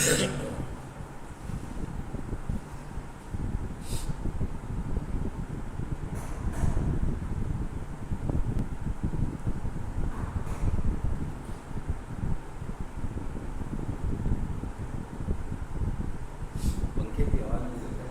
पंखे की आवाज़ नहीं सकता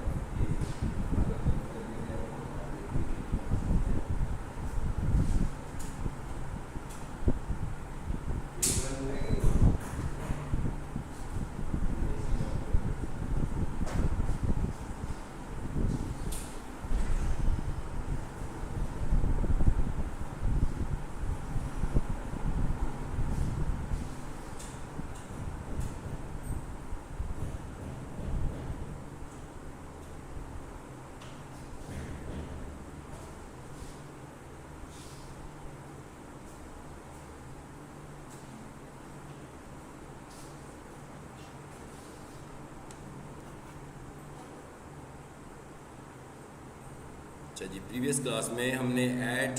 अच्छा जी, प्रीवियस क्लास में हमने ऐड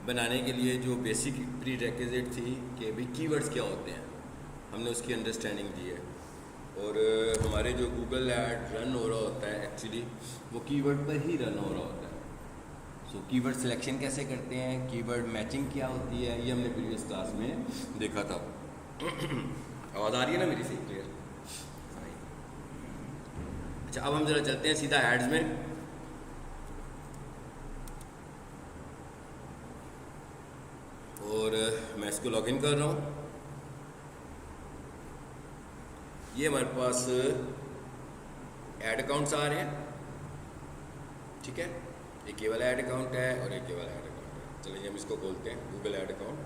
बनाने के लिए जो बेसिक प्री रेक्विजिट थी कि भाई कीवर्ड्स क्या होते हैं, हमने उसकी अंडरस्टैंडिंग दी है। और हमारे जो गूगल ऐड रन हो रहा होता है एक्चुअली वो कीवर्ड पर ही रन हो रहा होता है। सो कीवर्ड सिलेक्शन कैसे करते हैं, कीवर्ड मैचिंग क्या होती है, ये हमने प्रीवियस क्लास में देखा था। आवाज़ आ रही है ना मेरी सही क्लियर? अच्छा, अब हम ज़रा चलते हैं सीधा एड्स में। और मैं इसको लॉगिन कर रहा हूँ। ये हमारे पास ऐड अकाउंट्स आ रहे हैं, ठीक है। एक ये वाला ऐड अकाउंट है और एक ये वाला ऐड अकाउंट है। चलिए हम इसको खोलते हैं, गूगल ऐड अकाउंट।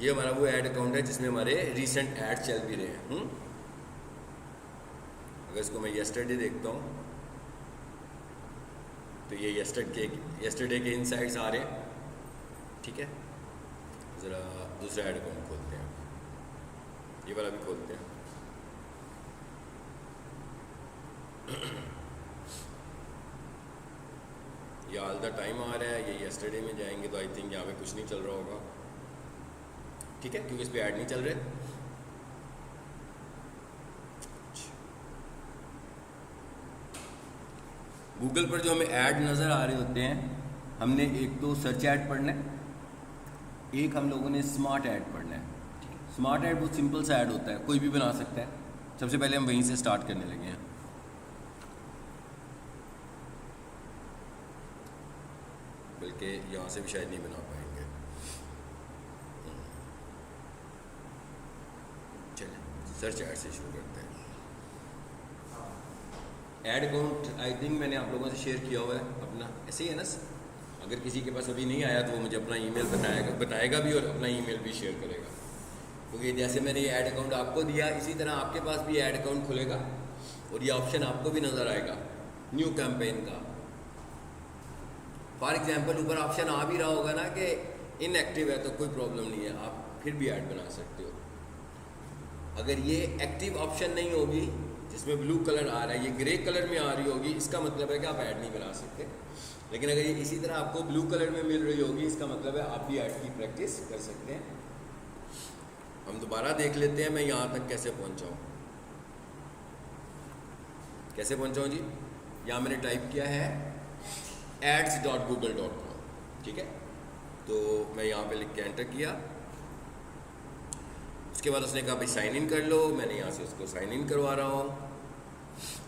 ये हमारा वो ऐड अकाउंट है जिसमें हमारे रीसेंट ऐड चल भी रहे हैं। अगर इसको मैं येस्टरडे देखता हूँ तो ये येस्टरडे के इनसाइट्स आ रहे हैं, ठीक है। ज़रा दूसरा ऐड अकाउंट खोलते हैं, ये वाला भी खोलते हैं। ये ऑल द टाइम आ रहा है, ये येस्टरडे में जाएंगे तो आई थिंक यहाँ पे कुछ नहीं चल रहा होगा, ठीक है, क्योंकि इस पर ऐड नहीं चल रहे। गूगल पर जो हमें ऐड नज़र आ रहे होते हैं, हमने एक तो सर्च ऐड पढ़ना है, एक हम लोगों ने स्मार्ट ऐड पढ़ना है। स्मार्ट ऐड बहुत सिंपल सा ऐड होता है, कोई भी बना सकता है। सबसे पहले हम वहीं से स्टार्ट करने लगे हैं। बल्कि यहाँ से भी शायद नहीं बना पाएंगे। चलिए सर्च ऐड से शुरू करते हैं। ऐड अकाउंट आई थिंक मैंने आप लोगों से शेयर किया हुआ है अपना, ऐसे ही है ना। अगर किसी के पास अभी नहीं आया तो वो मुझे अपना ईमेल बताएगा भी और अपना ईमेल भी शेयर करेगा, क्योंकि जैसे मैंने ये ऐड अकाउंट आपको दिया इसी तरह आपके पास भी ऐड अकाउंट खुलेगा और ये ऑप्शन आपको भी नज़र आएगा न्यू कैंपेन का। फॉर एग्जांपल ऊपर ऑप्शन आ भी रहा होगा ना कि इनएक्टिव है, तो कोई प्रॉब्लम नहीं है, आप फिर भी ऐड बना सकते हो। अगर ये एक्टिव ऑप्शन नहीं होगी जिसमें ब्लू कलर आ रहा है, ये ग्रे कलर में आ रही होगी, इसका मतलब है कि आप ऐड नहीं बना सकते। लेकिन अगर ये इसी तरह आपको ब्लू कलर में मिल रही होगी, इसका मतलब है आप भी ऐड की प्रैक्टिस कर सकते हैं। हम दोबारा देख लेते हैं मैं यहाँ तक कैसे पहुँचा हूँ। कैसे पहुँचा हूँ जी? यहाँ मैंने टाइप किया है ads.google.com, ठीक है। तो मैं यहाँ पे लिख के एंटर किया। उसके बाद उसने कहा भाई साइन इन कर लो। मैंने यहाँ से उसको साइन इन करवा रहा हूँ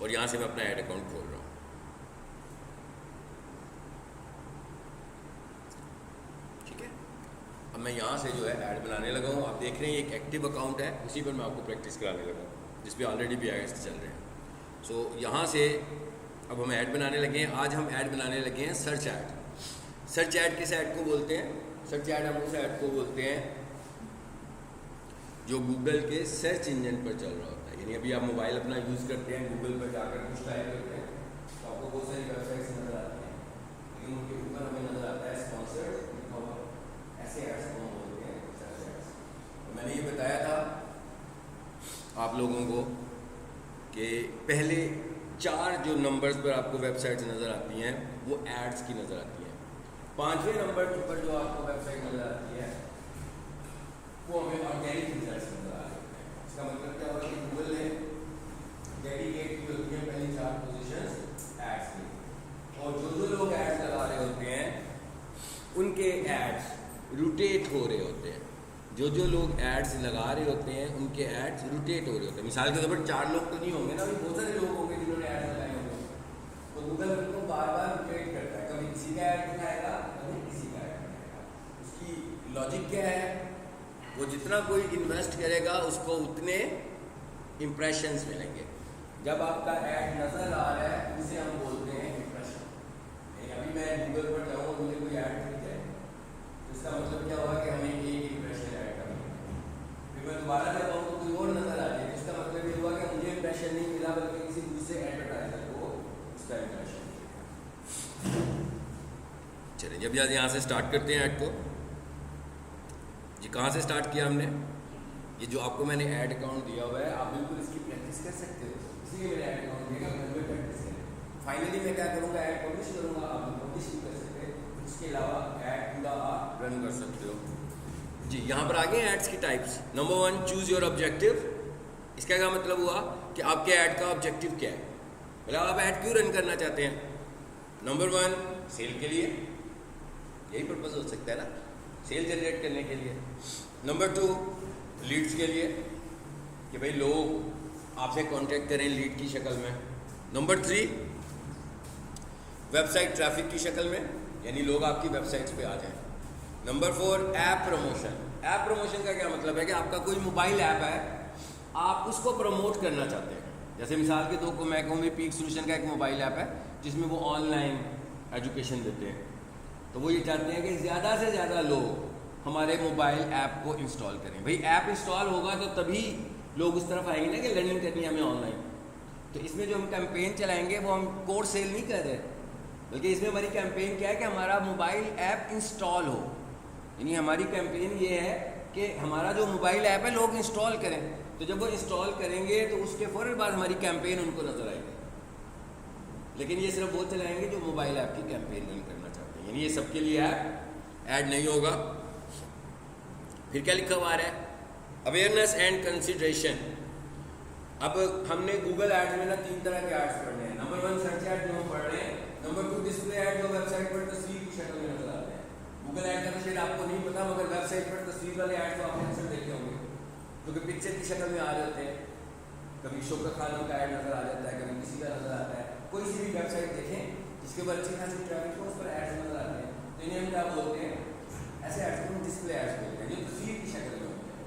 और यहाँ से मैं अपना ऐड अकाउंट खोल रहा हूँ, ठीक है। अब मैं यहाँ से जो है ऐड बनाने लगा हूँ। आप देख रहे हैं एक एक्टिव अकाउंट है, उसी पर मैं आपको प्रैक्टिस कराने लगा हूँ जिस पे ऑलरेडी भी एड्स चल रहे हैं। सो यहाँ से अब हम ऐड बनाने लगे हैं। आज हम ऐड बनाने लगे हैं सर्च ऐड। सर्च ऐड किस ऐड को बोलते हैं? सर्च ऐड हम उस ऐड को बोलते हैं जो गूगल के सर्च इंजन पर चल रहा होता है। यानी अभी आप मोबाइल अपना यूज़ करते हैं, गूगल पर जाकर कुछ टाइप करते हैं तो आपको बहुत सारी वेबसाइट्स नज़र आती हैं, लेकिन उनके ऊपर हमें नज़र आता है स्पॉन्सर्ड लिखा हुआ। ऐसे एड्स को हम बोलते हैं सर्च एड्स। तो मैंने ये बताया था आप लोगों को कि पहले 4 जो नंबर्स पर आपको वेबसाइट्स नज़र आती हैं वो एड्स की नज़र आती हैं। 5वें नंबर पर जो आपको वेबसाइट नज़र आती है वो हमें ऑर्गेनिक रिजल्ट्स नजर आ रहे होते हैं। इसका मतलब क्या होगा कि गूगल ने डेडिकेट की होती है पहली 4 पोजीशंस एड्स की, और जो लोग एड्स लगा रहे होते हैं उनके एड्स रोटेट हो रहे होते हैं। जो लोग एड्स लगा रहे होते हैं उनके एड्स रोटेट हो रहे होते हैं। मिसाल के तौर पर 4 लोग तो नहीं होंगे ना, बहुत सारे लोग होंगे जिन्होंने एड्स लगाए होंगे, तो गूगल उनको बार बार रोटेट करता है, कभी किसी का ऐड दिखाएगा कभी किसी का ऐड दिखाएगा। उसकी लॉजिक क्या है, वो जितना कोई इन्वेस्ट करेगा उसको उतने इम्प्रेशंस मिलेंगे। जब आपका ऐड नजर आ रहा है उसे हम बोलते हैं इम्प्रेशन। अभी मैं गूगल पर जाऊँ मुझे कोई ऐड दिख जाए तो इसका मतलब क्या होगा कि हमें एक इम्प्रेशन ऐड करना है। फिर मैं दोबारा जब आऊँ तो कोई और नजर आ जाए, इसका मतलब ये हुआ कि मुझे इम्प्रेशन नहीं मिला बल्कि किसी दूसरे एडवर्टाइजर को उसका इम्प्रेशन मिला। चलिए जब यहाँ से स्टार्ट करते हैं ऐड को। जी कहाँ से स्टार्ट किया हमने? ये जो आपको मैंने ऐड अकाउंट दिया हुआ है, आप बिल्कुल इसकी प्रैक्टिस कर सकते हो, इसलिए मैंने ऐड अकाउंट दिया, घर में प्रैक्टिस करें। फाइनली मैं क्या करूँगा, ऐड पब्लिश करूँगा, आप पब्लिश भी कर सकते हैं, इसके अलावा ऐड पूरा आप रन कर सकते हो। जी यहाँ पर आगे एड्स की types. Number 1, choose your objective. इसका क्या मतलब हुआ कि आपके ऐड का ऑब्जेक्टिव क्या है, मतलब आप ऐड क्यों रन करना चाहते हैं। नंबर 1, सेल के लिए, यही पर्पज हो सकता है ना, सेल जनरेट करने के लिए। नंबर 2, लीड्स के लिए कि भाई लोग आपसे कांटेक्ट करें लीड की शक्ल में। नंबर 3, वेबसाइट ट्रैफिक की शक्ल में, यानी लोग आपकी वेबसाइट्स पे आ जाएं। Number 4, app promotion. App promotion का क्या मतलब है कि आपका कोई मोबाइल ऐप है, आप उसको प्रमोट करना चाहते हैं। जैसे मिसाल के दो को मैं कहूँ, पीक सोल्यूशन का एक मोबाइल ऐप है जिसमें वो ऑनलाइन एजुकेशन देते हैं, तो वो ये चाहते हैं कि ज़्यादा से ज़्यादा लोग हमारे मोबाइल ऐप को इंस्टॉल करें। भाई ऐप इंस्टॉल होगा तो तभी लोग उस तरफ आएंगे ना कि लर्निंग करनी है हमें ऑनलाइन। तो इसमें जो हम कैंपेन चलाएंगे वो हम कोर्स सेल नहीं कर रहे, बल्कि इसमें हमारी कैंपेन क्या है कि हमारा मोबाइल ऐप इंस्टॉल हो। यानी हमारी कैंपेन ये है कि हमारा जो मोबाइल ऐप है लोग इंस्टॉल करें। तो जब वो इंस्टॉल करेंगे तो उसके फ़ौरन बाद हमारी कैंपेन उनको नजर आएगी। लेकिन ये सिर्फ वो चलाएंगे जो मोबाइल ऐप की कैंपेन रन करना चाहते हैं, यानी ये सबके लिए ऐड नहीं होगा। फिर क्या लिखा हुआ है, अवेयरनेस एंड कंसिडरेशन। अब हमने गूगल एड्स में ना 3 तरह के एड्स पढ़ने हैं। नंबर 1, सर्च ऐड जो हम पढ़ रहे हैं। नंबर 2, डिस्प्ले ऐड जो वेबसाइट पर तस्वीर की शक्ल में नजर आते हैं। गूगल ऐड का तो शायद आपको नहीं पता, मगर वेबसाइट पर तस्वीर वाले ऐड तो आपने अक्सर देखे होंगे, जो कि पिक्चर की शक्ल में आ जाते हैं। कभी शोकत खानों का ऐड नजर आ जाता है, कभी किसी का नजर आता है। कोई सी भी वेबसाइट देखें जिसके ऊपर अच्छी खासी ट्रैफिक हो, उस पर एड्स नजर आते हैं, तो इन्हें हम क्या बोलते हैं, ऐसे एड्स को हम डिस्प्ले एड्स बोलते हैं, जो तस्वीर की शक्ल में होते हैं।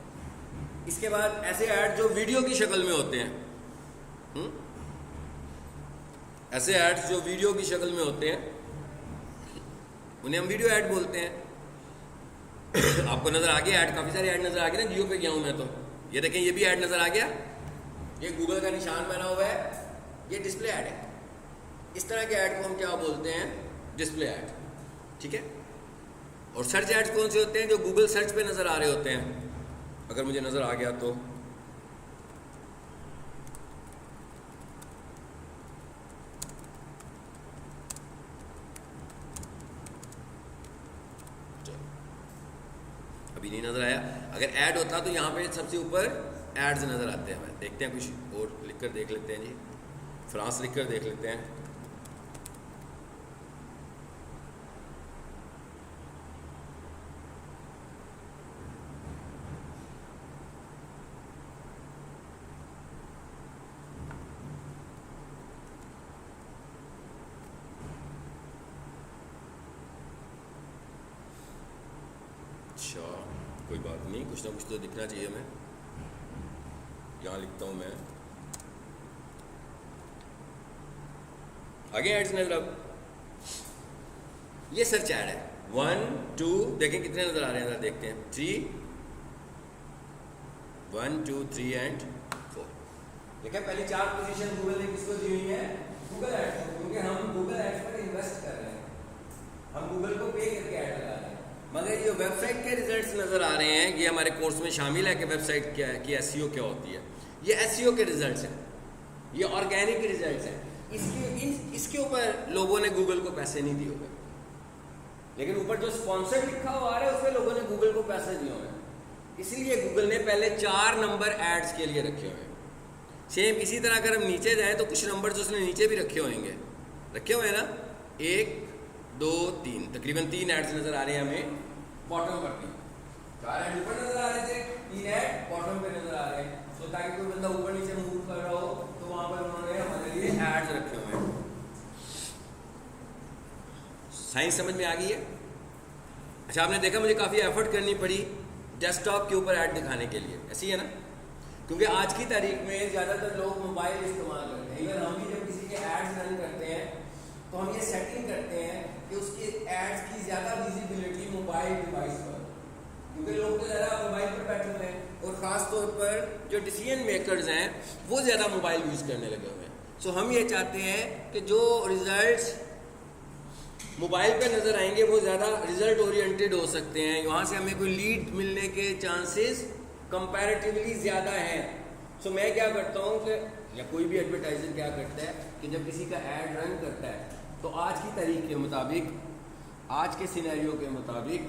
इसके बाद ऐसे ऐड जो वीडियो की शक्ल में होते हैं, ऐसे ऐड्स जो वीडियो की शक्ल में होते हैं उन्हें हम वीडियो ऐड बोलते हैं। आपको नजर आ गया ऐड, काफी सारे ऐड नजर आ गए ना। जियो पे गया हूं मैं तो ये देखें, ये भी ऐड नजर आ गया, ये गूगल का निशान बना हुआ है, ये डिस्प्ले ऐड है। इस तरह के ऐड को हम क्या बोलते हैं, डिस्प्ले ऐड। ठीक है। और सर्च ऐड्स कौन से होते हैं, जो गूगल सर्च पे नजर आ रहे होते हैं। अगर मुझे नजर आ गया तो अभी नहीं नजर आया। अगर ऐड होता तो यहाँ पे सबसे ऊपर एड्स नजर आते हैं। हमें देखते हैं, कुछ और लिखकर देख लेते हैं जी, फ्रांस लिखकर देख लेते हैं। अच्छा कोई बात नहीं, कुछ ना कुछ तो दिखना चाहिए हमें। यहाँ लिखता हूँ मैं, आगे एड्स नजर। अब ये सर्च ऐड है। 1 2 देखें कितने नजर आ रहे हैं, देखते हैं। 3 1 2 3 एंड 4। देखें पहली 4 पोजीशन गूगल ने किसको दी हुई है, गूगल एड्स को, क्योंकि हम गूगल एड्स पर इन्वेस्ट कर रहे हैं, हम गूगल को पे करके ऐड लगा रहे हैं। मगर ये वेबसाइट के रिजल्ट्स नजर आ रहे हैं, ये हमारे कोर्स में शामिल है कि वेबसाइट क्या है, कि एसईओ क्या होती है। ये एसईओ के रिजल्ट्स हैं, ये ऑर्गेनिक रिजल्ट्स हैं। इसके ऊपर लोगों ने गूगल को पैसे नहीं दिए हुए, लेकिन ऊपर जो स्पॉन्सर लिखा हुआ है उसमें लोगों ने गूगल को पैसे दिए हुए हैं। इसलिए गूगल ने पहले 4 नंबर एड्स के लिए रखे हुए हैं। सेम इसी तरह अगर हम नीचे जाएं तो कुछ नंबर जो उसने नीचे भी रखे होंगे, रखे हुए हैं ना, 1 2 3, तकरीबन 3 एड्स नजर आ रहे हैं हमें बॉटम पर भी। 4 एड ऊपर नजर आ रहे थे, 3 एड बॉटम पे नजर आ रहे हैं। तो ताकि कोई बंदा ऊपर नीचे मूव कर रहा हो तो वहां पर उन्होंने हमारे लिए एड्स रखे हुए हैं। साइंस समझ में आ गई है? अच्छा, आपने देखा मुझे काफ़ी एफर्ट करनी पड़ी डेस्कटॉप के ऊपर ऐड दिखाने के लिए, ऐसी है ना, क्योंकि आज की तारीख में ज़्यादातर लोग मोबाइल इस्तेमाल करते हैं। इवन हम भी जब किसी के एड्स रन करते हैं तो हम ये सेटिंग करते हैं कि उसके एड्स की ज़्यादा विजिबिलिटी मोबाइल डिवाइस पर, क्योंकि लोग तो ज़्यादा मोबाइल पर बैठे हुए हैं और ख़ास तौर पर जो डिसीजन मेकर्स हैं वो ज़्यादा मोबाइल यूज़ करने लगे हुए हैं। सो हम ये चाहते हैं कि जो रिजल्ट्स मोबाइल पे नज़र आएंगे वो ज़्यादा रिजल्ट ओरिएंटेड हो सकते हैं, वहाँ से हमें कोई लीड मिलने के चांसेस कंपैरेटिवली ज़्यादा हैं। सो मैं क्या करता हूँ कि, या कोई भी एडवर्टाइजर क्या करता है कि जब किसी का ऐड रन करता है तो आज की तारीख के मुताबिक, आज के सिनेरियो के मुताबिक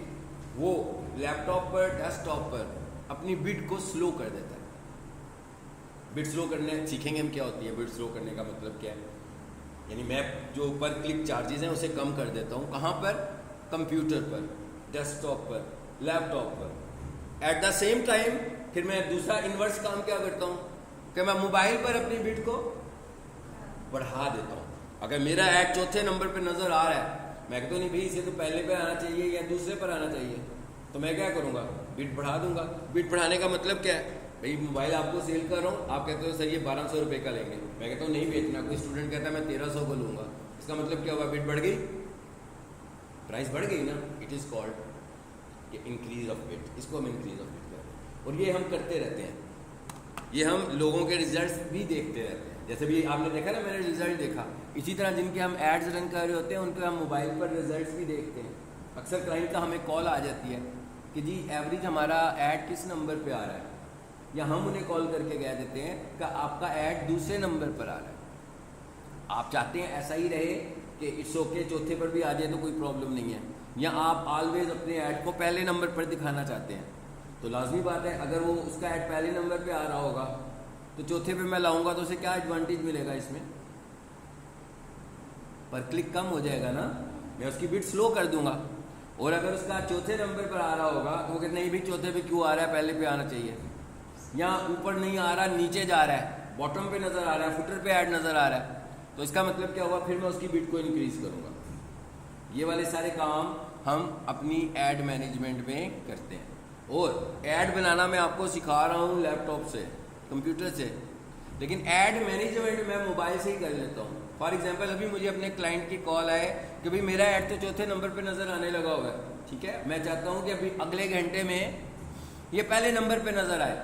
वो लैपटॉप पर, डेस्कटॉप पर अपनी बिट को स्लो कर देता है। बिट स्लो करने सीखेंगे हम क्या होती है, बिट स्लो करने का मतलब क्या है, यानी मैं जो पर क्लिक चार्जेस हैं उसे कम कर देता हूँ। कहाँ पर? कंप्यूटर पर, डेस्कटॉप पर, लैपटॉप पर। एट द सेम टाइम फिर मैं दूसरा इन्वर्स काम क्या करता हूँ कि मैं मोबाइल पर अपनी बिट को बढ़ा देता हूँ। अगर मेरा ऐड चौथे नंबर पर नज़र आ रहा है, मैं कहता हूँ नहीं भाई इसे तो पहले पे आना चाहिए या दूसरे पर आना चाहिए, तो मैं क्या करूँगा, बिट बढ़ा दूंगा। बिट बढ़ाने का मतलब क्या है, भाई मोबाइल आपको सेल कर रहा हूँ, आप कहते हो सर ये 1200 रुपये का लेंगे, मैं कहता हूँ नहीं बेचना। कोई स्टूडेंट कहता है मैं 1300 को लूँगा, इसका मतलब क्या हुआ, बिट बढ़ गई, प्राइस बढ़ गई ना। It is called increase of bit, इसको हम इंक्रीज ऑफ बिट कहते हैं। और ये हम करते रहते हैं, ये हम लोगों के रिजल्ट्स भी देखते रहते हैं। जैसे भी आपने देखा ना, मैंने रिजल्ट देखा, इसी तरह जिनके हम एड्स रन कर रहे होते हैं उनके हम मोबाइल पर रिजल्ट्स भी देखते हैं। अक्सर क्लाइंट का हमें कॉल आ जाती है कि जी एवरेज हमारा ऐड किस नंबर पे आ रहा है, या हम उन्हें कॉल करके कह देते हैं कि आपका ऐड दूसरे नंबर पर आ रहा है। आप चाहते हैं ऐसा ही रहे कि इट्स ओके चौथे पर भी आ जाए तो कोई प्रॉब्लम नहीं है, या आप ऑलवेज अपने ऐड को पहले नंबर पर दिखाना चाहते हैं, तो लाजमी बात है अगर वो उसका ऐड पहले नंबर पे आ रहा होगा तो चौथे पे मैं लाऊंगा तो उसे क्या एडवांटेज मिलेगा, इसमें पर क्लिक कम हो जाएगा ना, मैं उसकी बिट स्लो कर दूंगा। और अगर उसका चौथे नंबर पर आ रहा होगा तो वो कहते नहीं भी चौथे पे क्यों आ रहा है, पहले पे आना चाहिए, या ऊपर नहीं आ रहा नीचे जा रहा है, बॉटम पे नज़र आ रहा है, फुटर पे ऐड नज़र आ रहा है, तो इसका मतलब क्या हुआ, फिर मैं उसकी बिट को इंक्रीज करूँगा। ये वाले सारे काम हम अपनी ऐड मैनेजमेंट में करते हैं। और ऐड बनाना मैं आपको सिखा रहा हूँ लैपटॉप से, कंप्यूटर से, लेकिन ऐड मैनेजमेंट मैं मोबाइल से ही कर लेता हूँ। फॉर एग्जांपल अभी मुझे अपने क्लाइंट की कॉल आए कि भाई मेरा ऐड तो चौथे नंबर पे नज़र आने लगा हुआ है, ठीक है, मैं चाहता हूँ कि अभी अगले घंटे में ये पहले नंबर पे नज़र आए,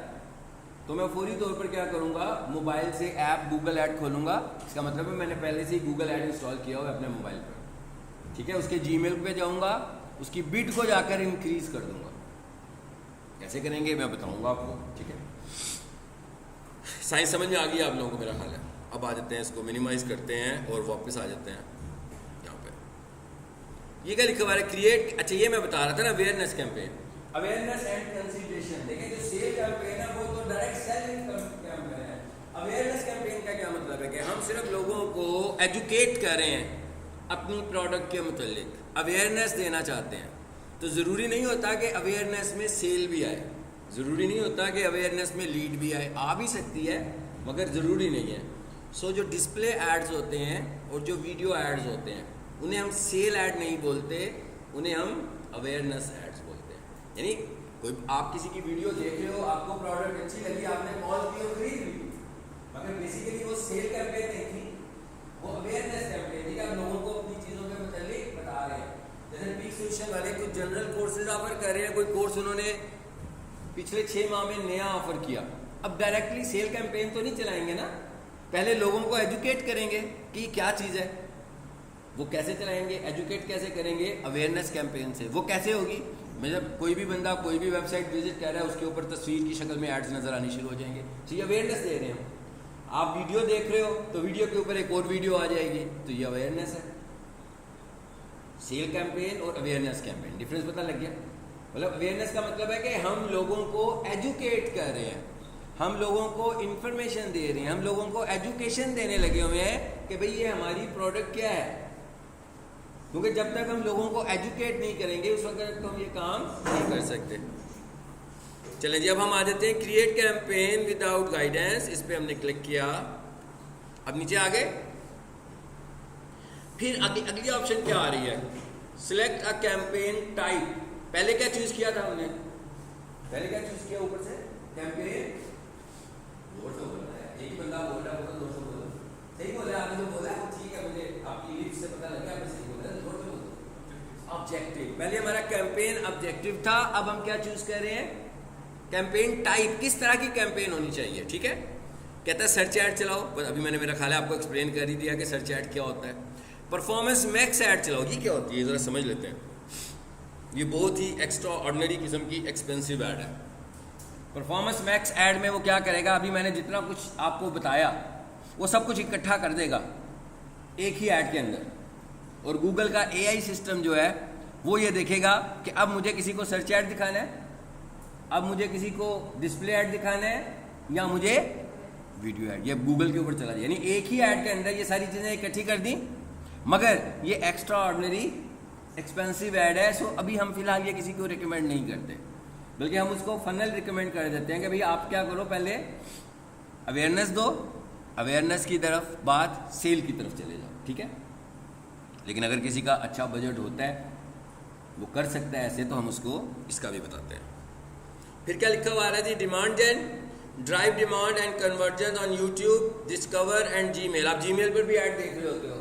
तो मैं फौरी तौर पर क्या करूँगा, मोबाइल से ऐप गूगल ऐड खोलूँगा। इसका मतलब है मैंने पहले से ही गूगल ऐड इंस्टॉल किया हुआ है अपने मोबाइल पर, ठीक है, उसके जीमेल पे जाऊँगा, उसकी बिट को जाकर इंक्रीज कर दूँगा। कैसे करेंगे मैं बताऊँगा आपको, ठीक है। साइंस समझ में आ गई आप लोगों को मेरा ख्याल है। अब आ जाते हैं, इसको मिनिमाइज करते हैं और वापस आ जाते हैं यहाँ पे। ये क्या लिखा हुआ है, क्रिएट, अच्छा ये मैं बता रहा था ना, awareness campaign, awareness and consideration. देखिए जो सेल कैंपेन है वो तो डायरेक्ट सेलिंग कैंपेन है। अवेयरनेस कैंपेन का क्या मतलब है कि हम सिर्फ लोगों को एजुकेट कर रहे हैं अपनी प्रोडक्ट के मुतालिक, अवेयरनेस देना चाहते हैं। तो ज़रूरी नहीं होता कि अवेयरनेस में सेल भी आए, ज़रूरी नहीं होता कि अवेयरनेस में लीड भी आए, आ भी सकती है मगर ज़रूरी नहीं है। सो जो डिस्प्ले एड्स होते हैं और जो वीडियो एड्स होते हैं उन्हें हम सेल एड नहीं बोलते, उन्हें हम अवेयरनेस एड्स बोलते हैं। यानी कोई आप किसी की वीडियो देख रहे हो, आपको प्रोडक्ट अच्छी लगी, आपने कॉल की और खरीद ली, मगर बेसिकली वो सेल कैंपेन नहीं थी, वो अवेयरनेस कैंपेन थी। आप लोगों को अपनी चीज़ों के मुतालिक बता रहे हैं। जैसे पीक सोल्यूशन वाले कुछ जनरल कोर्सेज ऑफर कर रहे हैं, कोई कोर्स उन्होंने पिछले 6 माह में नया ऑफर किया, अब डायरेक्टली सेल कैंपेन तो नहीं चलाएंगे ना, पहले लोगों को एजुकेट करेंगे कि क्या चीज़ है। वो कैसे चलाएंगे, एजुकेट कैसे करेंगे, अवेयरनेस कैंपेन से। वो कैसे होगी, मतलब कोई भी बंदा कोई भी वेबसाइट विजिट कर रहा है, उसके ऊपर तस्वीर की शक्ल में एड्स नज़र आनी शुरू हो जाएंगे, तो ये अवेयरनेस दे रहे हैं। आप वीडियो देख रहे हो तो वीडियो के ऊपर एक और वीडियो आ जाएगी, तो ये अवेयरनेस है। सेल कैंपेन और अवेयरनेस कैंपेन डिफरेंस पता लग गया। मतलब अवेयरनेस का मतलब है कि हम लोगों को एजुकेट कर रहे हैं, हम लोगों को इंफॉर्मेशन दे रहे हैं, हम लोगों को एजुकेशन देने लगे हुए हैं कि भाई ये हमारी प्रोडक्ट क्या है। क्योंकि जब तक हम लोगों को एजुकेट नहीं करेंगे उस वक्त तक तो हम ये काम नहीं कर सकते। चलें जी, अब हम आ जाते हैं क्रिएट कैंपेन विदाउट गाइडेंस, इस पर हमने क्लिक किया। अब नीचे आ गए, फिर अगली ऑप्शन क्या आ रही है, सिलेक्ट अ कैंपेन टाइप। पहले क्या चूज किया था हमने, पहले क्या चूज किया ऊपर से, कैंपेन। जोर से बोलना है, एक ही बंदा बोल रहा है, जोर से बोलो। सही बोला आपने, जो बोला ठीक है, मुझे आपकी लिप्स से पता लग गया आपने सही बोला, जोर से बोलो। ऑब्जेक्टिव, पहले हमारा कैंपेन ऑब्जेक्टिव था, अब हम क्या चूज कर रहे हैं, कैंपेन टाइप, किस तरह की कैंपेन होनी चाहिए। ठीक है, कहता है सर्च ऐड चलाओ, बस अभी मैंने मेरा ख्याल है आपको एक्सप्लेन कर ही दिया कि सर्च ऐड क्या होता है। परफॉर्मेंस मैक्स ऐड चलाओ, ये क्या होती है ज़रा समझ लेते हैं। ये बहुत ही एक्स्ट्रा ऑर्डिनरी किस्म की एक्सपेंसिव ऐड है। परफॉर्मेंस मैक्स ऐड में वो क्या करेगा, अभी मैंने जितना कुछ आपको बताया वो सब कुछ इकट्ठा कर देगा एक ही ऐड के अंदर, और गूगल का AI सिस्टम जो है वो ये देखेगा कि अब मुझे किसी को सर्च ऐड दिखाना है, अब मुझे किसी को डिस्प्ले ऐड दिखाना है, या मुझे वीडियो ऐड, ये गूगल के ऊपर चला जाए। यानी एक ही ऐड के अंदर ये सारी चीज़ें इकट्ठी कर दी, मगर ये एक्स्ट्रा ऑर्डिनरी एक्सपेंसिव ऐड है। सो अभी हम फिलहाल ये किसी को रिकमेंड नहीं करते, बल्कि हम उसको फनल रिकमेंड कर देते हैं कि भाई आप क्या करो, पहले अवेयरनेस दो, अवेयरनेस की तरफ बाद सेल की तरफ चले जाओ। ठीक है, लेकिन अगर किसी का अच्छा बजट होता है वो कर सकता है ऐसे, तो हम उसको इसका भी बताते हैं। फिर क्या लिखा हुआ है जी, demand gen, drive demand and conversion on YouTube, discover and Gmail. आप जीमेल पर भी ऐड देख रहे होते हो,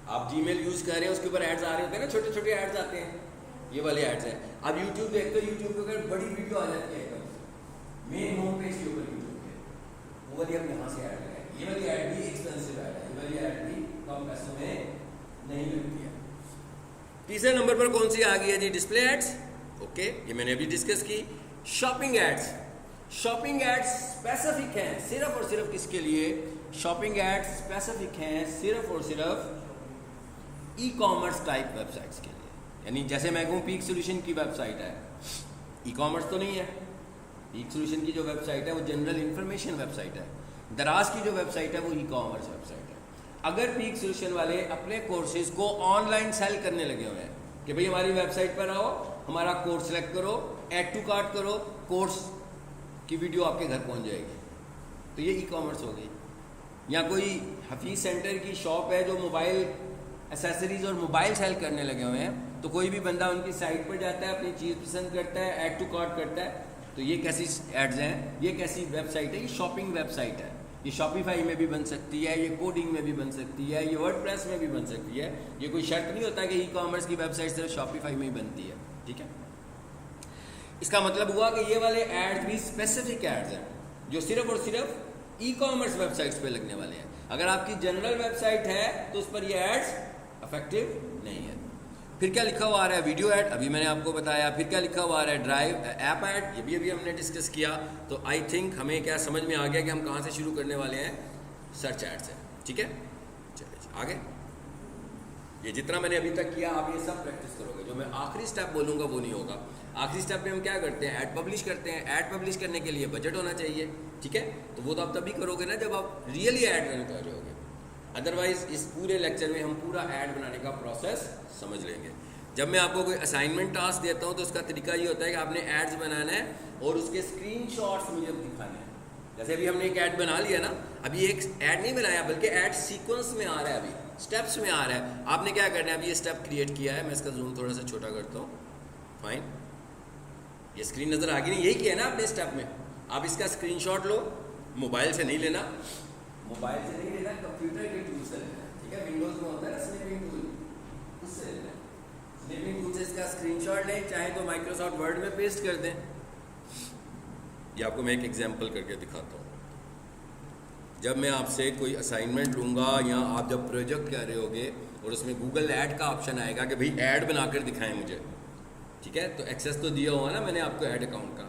आप जीमेल यूज कर रहे हैं, उसके ऊपर एड्स आ रहे होते हैं ना, छोटे छोटे एड्स आते हैं, ये वाले एड्स हैं। अब यूट्यूब देखते हो, यूट्यूब पे अगर बड़ी वीडियो आ जाती है एकदम मेन होम पेज के ऊपर यूट्यूब के, वो वाली हम यहाँ से ऐड लगाए। ये वाली ऐड भी एक्सपेंसिव ऐड है, ये वाली ऐड भी कम पैसों में नहीं लगती है। तीसरे नंबर पर कौन सी आ गई है जी, डिस्प्ले एड्स। ओके, ये मैंने अभी डिस्कस की। Shopping ads, shopping ads specific हैं सिर्फ और सिर्फ किसके लिए, शॉपिंग एड्स स्पेसिफिक हैं सिर्फ और सिर्फ ई कॉमर्स टाइप वेबसाइट्स के लिए। यानी जैसे मैं कहूँ पीक सोल्यूशन की वेबसाइट है, ई कॉमर्स तो नहीं है, पीक सोल्यूशन की जो वेबसाइट है वो जनरल इंफॉर्मेशन वेबसाइट है, दराज की जो वेबसाइट है वो ई कॉमर्स वेबसाइट है। अगर पीक सोल्यूशन वाले अपने कोर्सेज को ऑनलाइन सेल करने लगे हुए हैं कि भाई हमारी वेबसाइट पर आओ, हमारा कोर्स सेलेक्ट करो, ऐड टू कार्ट करो, कोर्स की वीडियो आपके घर पहुंच जाएगी, तो ये ई कॉमर्स हो गई। या कोई हफीज सेंटर की शॉप है जो मोबाइल एसेसरीज और मोबाइल सेल करने लगे हुए हैं, तो कोई भी बंदा उनकी साइट पर जाता है, अपनी चीज़ पसंद करता है, ऐड टू कार्ट करता है, तो ये कैसी एड्स हैं, ये कैसी वेबसाइट है, ये शॉपिंग वेबसाइट है। ये शॉपिफाई में भी बन सकती है, ये कोडिंग में भी बन सकती है, ये वर्डप्रेस में भी बन सकती है। ये कोई शर्त नहीं होता कि ई कॉमर्स की वेबसाइट सिर्फ शॉपिफाई में ही बनती है। ठीक है, इसका मतलब हुआ कि ये वाले एड्स भी स्पेसिफिक एड्स हैं जो सिर्फ और सिर्फ ई कॉमर्स वेबसाइट्स पे लगने वाले हैं। अगर आपकी जनरल वेबसाइट है तो उस पर ये एड्स इफेक्टिव नहीं है। फिर क्या लिखा हुआ आ रहा है, वीडियो ऐड, अभी मैंने आपको बताया। फिर क्या लिखा हुआ आ रहा है, ड्राइव ऐप ऐड, ये भी अभी हमने डिस्कस किया। तो आई थिंक हमें क्या समझ में आ गया कि हम कहाँ से शुरू करने वाले हैं, सर्च ऐड से। ठीक है, चलिए आगे। ये जितना मैंने अभी तक किया आप ये सब प्रैक्टिस करोगे, जो मैं आखिरी स्टेप बोलूँगा वो नहीं होगा। आखिरी स्टेप में हम क्या करते हैं, ऐड पब्लिश करते हैं। ऐड पब्लिश करने के लिए बजट होना चाहिए। ठीक है, तो वो तो आप तभी करोगे ना जब आप रियली ऐड रन कर रहे होगे। अदरवाइज इस पूरे लेक्चर में हम पूरा ऐड बनाने का प्रोसेस समझ लेंगे। जब मैं आपको कोई असाइनमेंट टास्क देता हूँ तो उसका तरीका ये होता है कि आपने एड्स बनाना है और उसके स्क्रीनशॉट्स मुझे दिखाने हैं। जैसे अभी हमने एक ऐड बना लिया ना, अभी एक ऐड नहीं बनाया बल्कि ऐड सीक्वेंस में आ रहा है, अभी स्टेप्स में आ रहा है। आपने क्या करना है, अभी ये स्टेप क्रिएट किया है, मैं इसका जूम थोड़ा सा छोटा करता हूँ। फाइन, ये स्क्रीन नज़र आ गई नहीं, यही किया ना आपने स्टेप में। आप इसका स्क्रीनशॉट लो, मोबाइल से नहीं लेना, मोबाइल से नहीं लेना, कंप्यूटर के टूल से लेना। ठीक है, विंडोज़ में होता है ना स्नैपिंग टूल, उससे लेना। स्नैपिंग टूल से इसका स्क्रीनशॉट लें, चाहे तो माइक्रोसॉफ्ट वर्ड में पेस्ट कर दें। ये आपको मैं एक एग्जांपल करके दिखाता हूँ। जब मैं आपसे कोई असाइनमेंट लूँगा या आप जब प्रोजेक्ट कर रहे होगे और उसमें गूगल ऐड का ऑप्शन आएगा कि भाई ऐड बनाकर दिखाएं मुझे, ठीक है, तो एक्सेस तो दिया हुआ ना मैंने आपको ऐड अकाउंट का,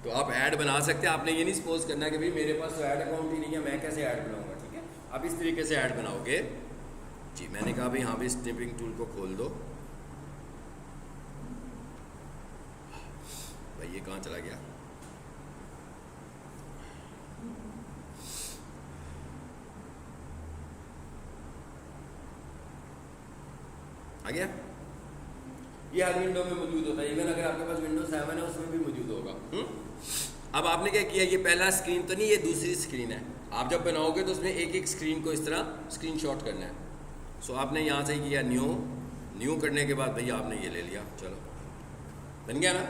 तो आप ऐड बना सकते हैं। आपने ये नहीं सपोज करना कि भाई मेरे पास तो ऐड अकाउंट ही नहीं है, मैं कैसे ऐड बनाऊँगा। ठीक है, आप इस तरीके से ऐड बनाओगे जी। मैंने कहा भाई हाँ भाई स्नैपिंग टूल को खोल दो, भाई ये कहाँ चला गया? आ गया? ये हर विंडो में मौजूद होता है, इवन अगर आपके पास विंडो 7 है उसमें भी मौजूद होगा। अब आपने क्या किया, ये पहला स्क्रीन तो नहीं, ये दूसरी स्क्रीन है। आप जब बनाओगे तो उसमें एक एक स्क्रीन को इस तरह स्क्रीनशॉट करना है। सो आपने यहाँ से किया न्यू करने के बाद भैया आपने ये ले लिया, चलो बन गया ना।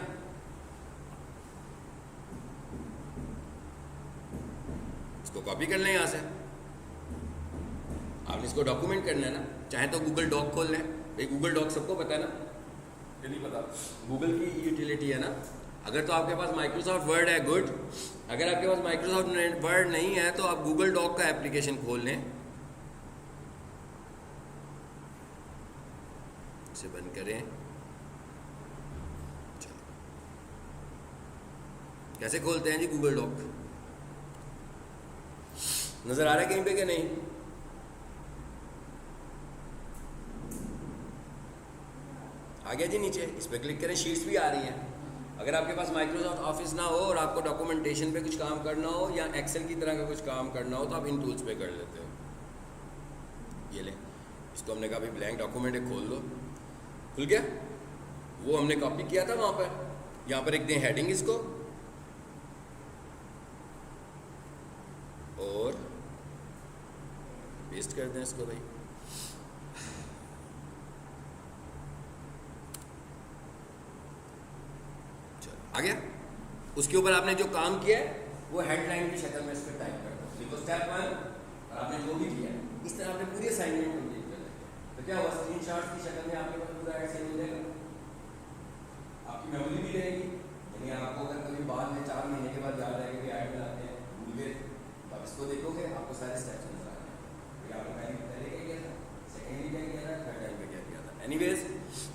इसको कॉपी कर लें यहाँ से, आपने इसको डॉक्यूमेंट करना है ना, चाहे तो गूगल डॉक खोल लें। भाई गूगल डॉक सबको पता है ना, ये नहीं पता? गूगल की यूटिलिटी है ना। अगर तो आपके पास माइक्रोसॉफ्ट वर्ड है, गुड। अगर आपके पास माइक्रोसॉफ्ट वर्ड नहीं है तो आप गूगल डॉक का एप्लीकेशन खोल लें, इसे बंद करें। चलो कैसे खोलते हैं जी गूगल डॉक? नजर आ रहा है कहीं पे कि नहीं? आ गया जी नीचे, इस पर क्लिक करें, शीट्स भी आ रही हैं। अगर आपके पास माइक्रोसॉफ्ट ऑफिस ना हो और आपको डॉक्यूमेंटेशन पे कुछ काम करना हो या एक्सेल की तरह का कुछ काम करना हो तो आप इन टूल्स पे कर लेते हो। ये ले, इसको हमने कहा भाई ब्लैंक डॉक्यूमेंट है, खोल दो, खुल गया। वो हमने कॉपी किया था वहाँ पर, यहाँ पर एक दें हेडिंग इसको, और पेस्ट कर दें इसको भाई। आ गया। उसके ऊपर आपने जो काम किया है वो हेडलाइन की शक्ल में इस पर टाइप कर दो। देखो स्टेप 1 और आपने जो भी किया है इस तरह आपने पूरी असाइनमेंट कंप्लीट कर ली। तो क्या हुआ, स्क्रीनशॉट्स की शक्ल में आपके पास पूरा ऐड सेव हो जाएगा, आपकी मेमोरी भी रहेगी। यानी आपको अगर कभी बाद में 4 महीने के बाद याद आएगा कि ऐड बनाते हैं, भूल गए, तो आप इसको देखोगे, आपको सारे स्टेप्स नजर आ जाएंगे। आपने पहले क्या किया था, सेकेंडली क्या किया था, थर्ड टाइम पे क्या किया था। एनीवेज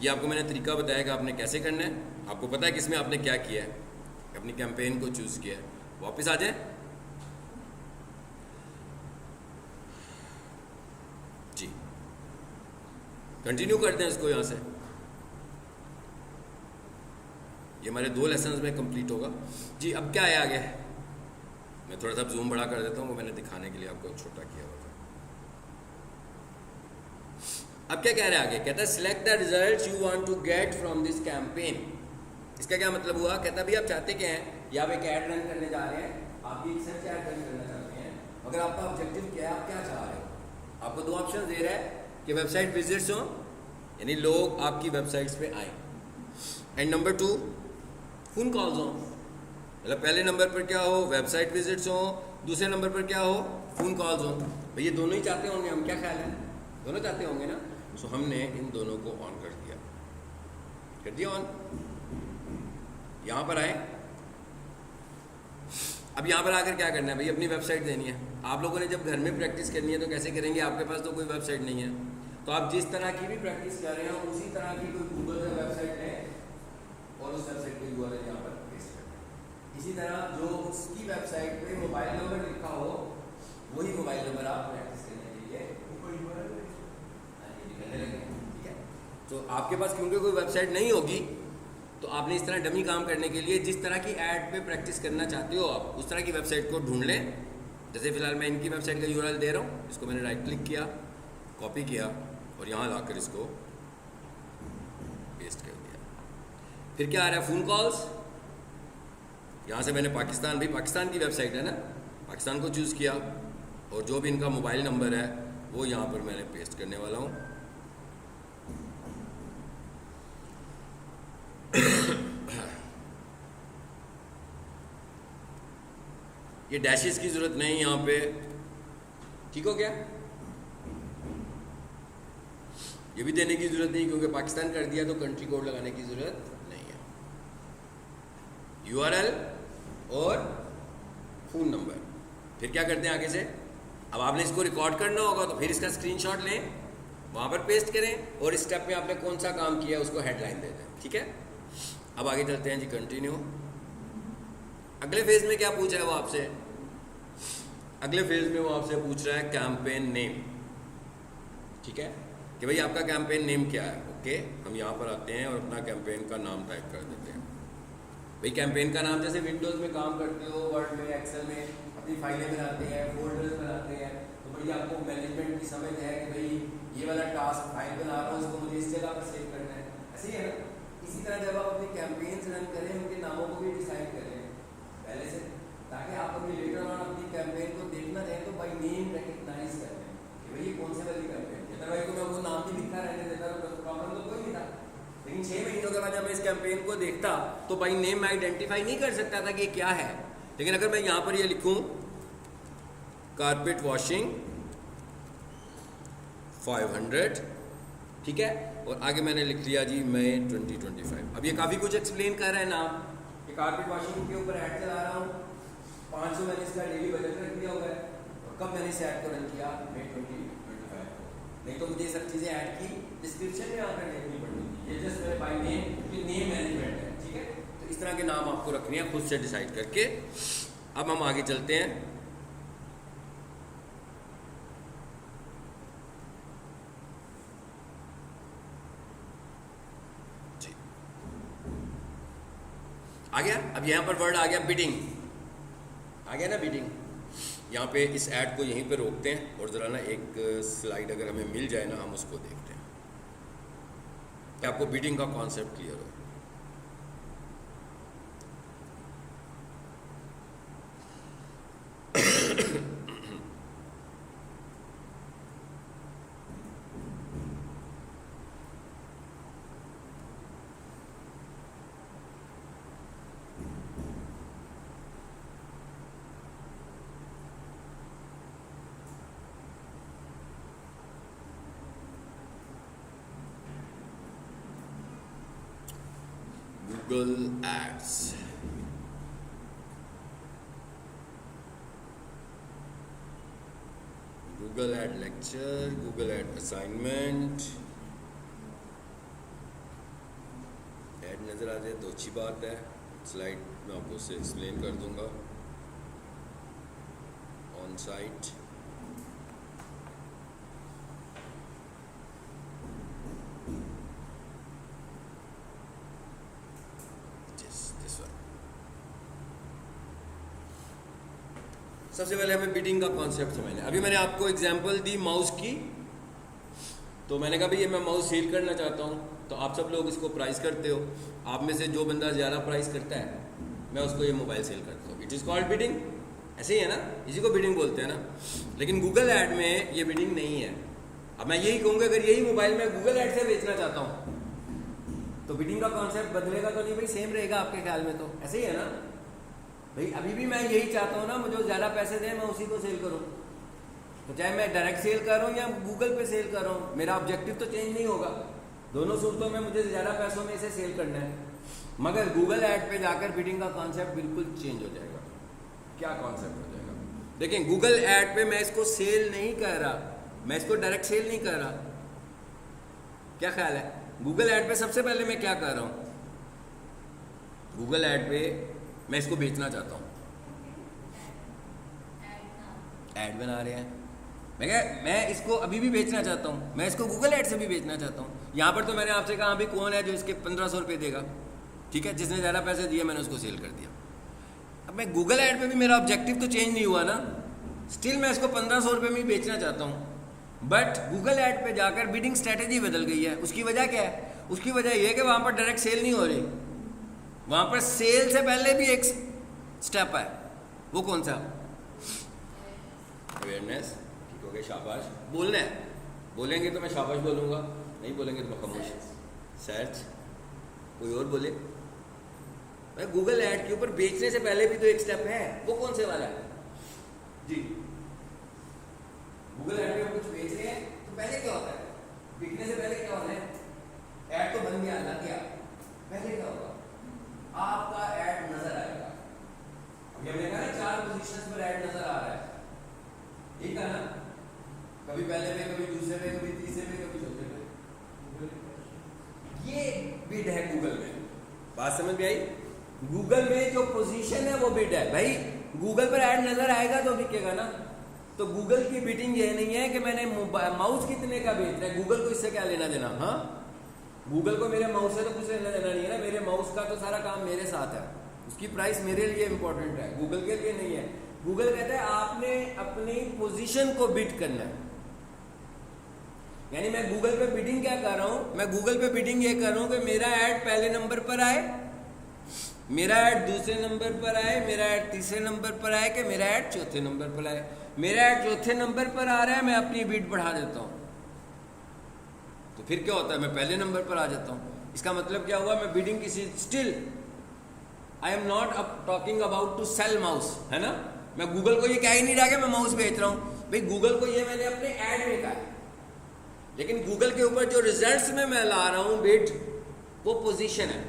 ये आपको मैंने तरीका बताया कि आपने कैसे करना है। आपको पता है किसमें आपने क्या किया है, अपनी कैंपेन को चूज किया है। वापस आ जाए जी, कंटिन्यू करते हैं इसको यहाँ से। ये हमारे 2 लेसन्स में कंप्लीट होगा जी। अब क्या है आगे, मैं थोड़ा सा जूम बड़ा कर देता हूँ, वो मैंने दिखाने के लिए आपको छोटा किया हुआ था। अब क्या कह रहे हैं आगे, कहता है select the result you want to get from this campaign. इसका क्या मतलब हुआ, कहता भाई आप चाहते क्या हैं, या आप एक ऐड रन करने जा रहे हैं, आप एक सर्च ऐड रन करना चाहते हैं। अगर आपका ऑब्जेक्टिव क्या है, आप क्या चाह रहे हो। आपको 2 ऑप्शन दे रहा है कि वेबसाइट विजिट्स हो, यानी लोग आपकी वेबसाइट्स पे आए, एंड नंबर 2 फोन कॉल्स हो। मतलब पहले नंबर पर क्या हो, वेबसाइट विजिट्स हो, दूसरे नंबर पर क्या हो, फोन कॉल्स हो। भाई ये दोनों ही चाहते होंगे, हम क्या ख्याल है, दोनों चाहते होंगे ना। सो हमने इन दोनों को ऑन कर दिया ऑन। यहाँ पर आए, अब यहाँ पर आकर क्या करना है भाई, अपनी वेबसाइट देनी है। आप लोगों ने जब घर में प्रैक्टिस करनी है तो कैसे करेंगे, आपके पास तो कोई वेबसाइट नहीं है, तो आप जिस तरह की भी प्रैक्टिस कर रहे हो उसी तरह की कोई गूगल से वेबसाइट है और उस वेबसाइट को यूआरएल यहाँ पर पेस्ट करना है। इसी तरह जो उसकी वेबसाइट पे मोबाइल नंबर लिखा हो वही मोबाइल नंबर आप प्रैक्टिस करने के लिए निकलने लगे, ठीक है। तो आपके पास क्योंकि कोई वेबसाइट नहीं होगी तो आपने इस तरह डमी काम करने के लिए जिस तरह की ऐड पे प्रैक्टिस करना चाहते हो आप उस तरह की वेबसाइट को ढूंढ लें। जैसे फिलहाल मैं इनकी वेबसाइट का यूआरएल दे रहा हूँ, इसको मैंने राइट क्लिक किया, कॉपी किया और यहाँ लाकर इसको पेस्ट कर दिया। फिर क्या आ रहा है, फोन कॉल्स। यहाँ से मैंने पाकिस्तान, भी पाकिस्तान की वेबसाइट है ना, पाकिस्तान को चूज़ किया और जो भी इनका मोबाइल नंबर है वो यहाँ पर मैंने पेस्ट करने वाला हूँ। ये डैशेस की जरूरत नहीं यहाँ पे, ठीक हो गया। ये भी देने की जरूरत नहीं क्योंकि पाकिस्तान कर दिया तो कंट्री कोड लगाने की जरूरत नहीं है। यूआरएल और फोन नंबर। फिर क्या करते हैं आगे से, अब आपने इसको रिकॉर्ड करना होगा तो फिर इसका स्क्रीनशॉट लें, वहाँ पर पेस्ट करें और इस स्टेप में आपने कौन सा काम किया उसको हेडलाइन दे दें, ठीक है। अब आगे चलते हैं जी, कंटिन्यू। अगले फेज में क्या पूछा है वो आपसे, अगले फेज में वो आपसे पूछ रहा है कैंपेन नेम, ठीक है, कि भाई आपका कैंपेन नेम क्या है। ओके, हम यहाँ पर आते हैं और अपना कैंपेन का नाम टाइप कर देते हैं। भाई कैंपेन का नाम, जैसे विंडोज़ में काम करते हो, वर्ड में, एक्सेल में अपनी फाइलें बनाते हैं, फोल्डर्स बनाते हैं, तो बड़ी आपको मैनेजमेंट की समझ है कि भाई ये वाला टास्क फाइल बना रहा हूँ, इसको मुझे इस जगह पर सेव करना है, ऐसे ही है ना। इसी तरह जब आप अपनी कैंपेन्स रन करें, उनके नामों को भी डिसाइड करें पहले से, ताकि आप अपनी लेटर ऑन अपनी कैंपेन को देखना चाहें तो बाई नेम रिकग्नाइज कर लें कि भाई ये कौन से वाली कैंपेन है। अदरवाइज तो मैं वो नाम भी लिखा रहने देता तो प्रॉब्लम तो कोई नहीं था। लेकिन 6 महीनों के बाद जब मैं इस कैंपेन को देखता तो बाई नेम मैं आइडेंटिफाई नहीं कर सकता था कि ये क्या है। लेकिन अगर मैं यहाँ पर ये लिखूँ कारपेट वॉशिंग 500, ठीक है, और आगे मैंने लिख लिया जी मई 2025। अब ये काफ़ी कुछ एक्सप्लेन कर रहा है नाम कि कारपेट वॉशिंग के ऊपर ऐड चला रहा हूँ, 500 मैंने इसका डेली बजट रख दिया हुआ है, और कब मैंने इस ऐड को रन किया, मई 2025 को। नहीं तो मुझे ये सब चीज़ें ऐड की डिस्क्रिप्शन में आकर देखनी पड़ती थी। ये जस्ट मेरे बाई नेम, ये नेम मैनेजमेंट है, ठीक है। तो इस तरह के नाम आपको रखने हैं खुद से डिसाइड करके। अब हम आगे चलते हैं। आ गया। अब यहाँ पर वर्ड आ गया बिडिंग, आ गया ना बिडिंग। यहाँ पे इस ऐड को यहीं पे रोकते हैं और ज़रा ना एक स्लाइड अगर हमें मिल जाए ना, हम उसको देखते हैं कि आपको बिडिंग का कॉन्सेप्ट क्लियर हो। Google Ads, Google Ad lecture, Google Ad assignment, add नज़र आ जाए तो अच्छी बात है। स्लाइड में आपको उसे एक्सप्लेन कर दूंगा। ऑन साइट, सबसे पहले हमें बिडिंग का कॉन्सेप्ट समझना है। अभी मैंने आपको एग्जांपल दी माउस की, तो मैंने कहा भाई ये मैं माउस सेल करना चाहता हूँ, तो आप सब लोग इसको प्राइस करते हो। आप में से जो बंदा ज़्यादा प्राइस करता है, मैं उसको ये मोबाइल सेल करता हूँ। इट इज़ कॉल्ड बिडिंग, ऐसे ही है ना, इसी को बिडिंग बोलते हैं ना। लेकिन गूगल ऐड में ये बिडिंग नहीं है। अब मैं यही कहूँगा, अगर यही मोबाइल मैं गूगल ऐड से बेचना चाहता हूँ तो बिडिंग का कॉन्सेप्ट बदलेगा तो नहीं भाई, सेम रहेगा आपके ख्याल में, तो ऐसे ही है ना भाई। अभी भी मैं यही चाहता हूँ ना, मुझे ज़्यादा पैसे दें, मैं उसी को सेल करूँ। तो चाहे मैं डायरेक्ट सेल कर रहा हूँ या गूगल पे सेल कर रहा हूँ, मेरा ऑब्जेक्टिव तो चेंज नहीं होगा। दोनों सूरतों में मुझे ज़्यादा पैसों में इसे सेल करना है। मगर गूगल ऐड पे जाकर बिडिंग का कॉन्सेप्ट बिल्कुल चेंज हो जाएगा। क्या कॉन्सेप्ट हो जाएगा? देखिए, गूगल ऐड पे मैं इसको सेल नहीं कर रहा, मैं इसको डायरेक्ट सेल नहीं कर रहा। क्या ख्याल है? गूगल ऐड पे सबसे पहले मैं क्या कर रहा हूँ? गूगल ऐड पे मैं इसको बेचना चाहता हूँ, ऐड बना रहे हैं। मैं इसको अभी भी बेचना चाहता हूँ, मैं इसको गूगल ऐड से भी बेचना चाहता हूँ। यहाँ पर तो मैंने आपसे कहा अभी कौन है जो इसके 1500 रुपये देगा, ठीक है, जिसने ज़्यादा पैसे दिए मैंने उसको सेल कर दिया। अब मैं गूगल ऐड पे भी मेरा ऑब्जेक्टिव तो चेंज नहीं हुआ ना, स्टिल मैं इसको 1500 रुपये में ही बेचना चाहता हूँ। बट गूगल ऐड पे जाकर बिडिंग स्ट्रैटेजी बदल गई है। उसकी वजह क्या है? उसकी वजह यह है कि वहाँ पर डायरेक्ट सेल नहीं हो रही, वहाँ पर सेल से पहले भी एक स्टेप है। वो कौन सा? अवेयरनेस। ठीक हो गया, शाबाश। बोलना है, बोलेंगे तो मैं शाबाश बोलूँगा, नहीं बोलेंगे तो मैं खामोश। सर्च। कोई और बोले? भाई गूगल ऐड के ऊपर बेचने से पहले भी तो एक स्टेप है, वो कौन से वाला है जी? गूगल ऐड में कुछ बेच रहे हैं तो पहले क्या होता है? बिकने से पहले क्या होता है? ऐड तो बन गया, लग गया, पहले क्या होगा? आपका ऐड नजर आएगा। अब ये हमने कहा ना 4 पोजीशंस पर ऐड नजर आ रहा है, ठीक है ना? कभी पहले पे, कभी दूसरे पे, कभी तीसरे पे, कभी चौथे पे। ये बिड है गूगल में। बात समझ में आई? गूगल में जो पोजीशन है वो बिड है। भाई गूगल पर ऐड नजर आएगा तो बिकेगा ना। तो गूगल की बिडिंग ये नहीं है कि मैंने माउस कितने का बेच रहा है, गूगल को इससे क्या लेना देना। हाँ, गूगल को मेरे माउस से तो कुछ लेना देना नहीं है ना, मेरे माउस का तो सारा काम मेरे साथ है। उसकी प्राइस मेरे लिए इंपॉर्टेंट है, गूगल के लिए नहीं है। गूगल कहता है आपने अपनी पोजीशन को बिट करना है। यानी मैं गूगल पे बिडिंग क्या कर रहा हूं, मैं गूगल पे बिडिंग ये कर रहा हूं कि मेरा ऐड पहले नंबर पर आए, मेरा ऐड दूसरे नंबर पर आए, मेरा ऐड तीसरे नंबर पर आए, कि मेरा ऐड चौथे नंबर पर आए। मेरा ऐड चौथे नंबर पर आ रहा है, मैं अपनी बिट बढ़ा देता हूं, तो फिर क्या होता है, मैं पहले नंबर पर आ जाता हूं। इसका मतलब क्या हुआ, मैं बिडिंग किसी, still I am not talking about to sell mouse, है ना। मैं गूगल को ये कह ही नहीं रहा कि मैं माउस बेच रहा हूं भाई, गूगल को ये मैंने अपने ऐड में कहा है, लेकिन गूगल के ऊपर जो रिजल्ट्स में मैं ला रहा हूं बिड, वो पोजीशन है,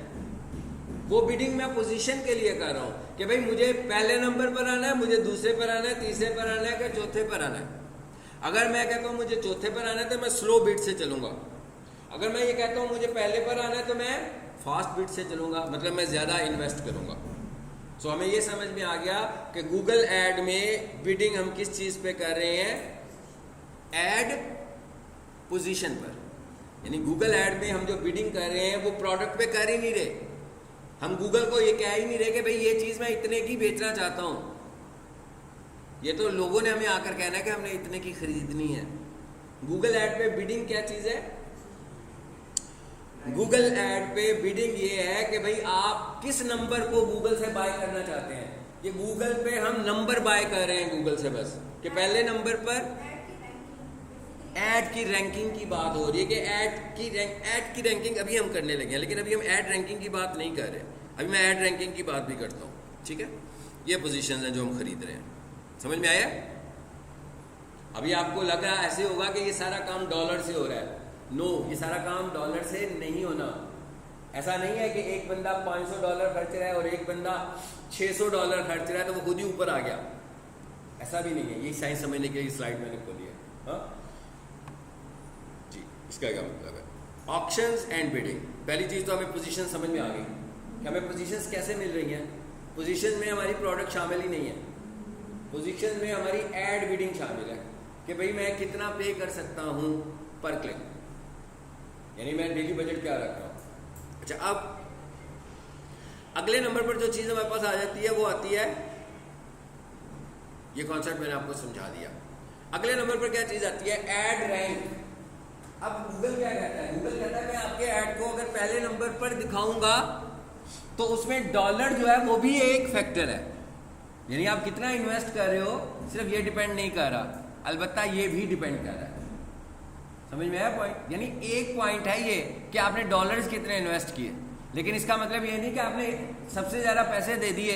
वो बिडिंग मैं पोजीशन के लिए कर रहा हूं कि भाई मुझे पहले नंबर पर आना है, मुझे दूसरे पर आना है, तीसरे पर आना है, कि चौथे पर आना है। अगर मैं कहता हूं मुझे चौथे पर आना है तो मैं स्लो बिट से चलूंगा, अगर मैं ये कहता हूं मुझे पहले पर आना है तो मैं फास्ट बिट से चलूंगा, मतलब मैं ज्यादा इन्वेस्ट करूंगा। सो हमें ये समझ में आ गया कि गूगल ऐड में बिडिंग हम किस चीज पे कर रहे हैं, ऐड पोजीशन पर। यानी गूगल ऐड में हम जो बिडिंग कर रहे हैं वो प्रोडक्ट पे कर ही नहीं रहे, हम गूगल को ये कह ही नहीं रहे कि भाई ये चीज मैं इतने की बेचना चाहता हूं, ये तो लोगों ने हमें आकर कहना है कि हमने इतने की खरीदनी है। गूगल ऐड पे बिडिंग क्या चीज है, गूगल ऐड पे बिडिंग ये है कि भाई आप किस नंबर को गूगल से बाय करना चाहते हैं। ये गूगल पे हम नंबर बाय कर रहे हैं गूगल से, बस कि पहले नंबर पर ऐड की रैंकिंग की बात हो रही है कि ऐड की रैंकिंग अभी हम करने लगे हैं, लेकिन अभी हम ऐड रैंकिंग की बात नहीं कर रहे, अभी मैं ऐड रैंकिंग की बात भी करता हूँ, ठीक है। ये पोजीशंस हैं जो हम खरीद रहे हैं, समझ में आया। अभी आपको लग रहा ऐसे होगा कि ये सारा काम डॉलर से हो रहा है, नो, ये सारा काम डॉलर से नहीं होना। ऐसा नहीं है कि एक बंदा $500 खर्च रहा है और एक बंदा $600 खर्च रहा है तो वो खुद ही ऊपर आ गया, ऐसा भी नहीं है। ये साइंस समझने के लिए स्लाइड मैंने खोली है, हाँ जी। इसका क्या मतलब है, ऑक्शंस एंड बिडिंग। पहली चीज तो हमें पोजीशन समझ में आ गई कि हमें पोजीशंस कैसे मिल रही हैं। पोजीशन में हमारी प्रोडक्ट शामिल ही नहीं है, पोजीशन में हमारी ऐड बिडिंग शामिल है कि भाई मैं कितना पे कर सकता हूं पर क्लिक, यानी मैं डेली बजट क्या रख रहा हूं। अच्छा, अब अगले नंबर पर जो चीज हमारे पास आ जाती है वो आती है, ये कॉन्सेप्ट मैंने आपको समझा दिया। अगले नंबर पर क्या चीज आती है, ऐड रैंक। अब गूगल क्या कहता है, गूगल कहता है मैं आपके ऐड को अगर पहले नंबर पर दिखाऊंगा तो उसमें डॉलर जो है वो भी एक फैक्टर है, यानी आप कितना इन्वेस्ट कर रहे हो सिर्फ ये डिपेंड नहीं कर रहा, अलबत्ता ये भी डिपेंड कर रहा है। समझ में आया पॉइंट, यानी एक पॉइंट है ये कि आपने डॉलर्स कितने इन्वेस्ट किए, लेकिन इसका मतलब ये नहीं कि आपने सबसे ज्यादा पैसे दे दिए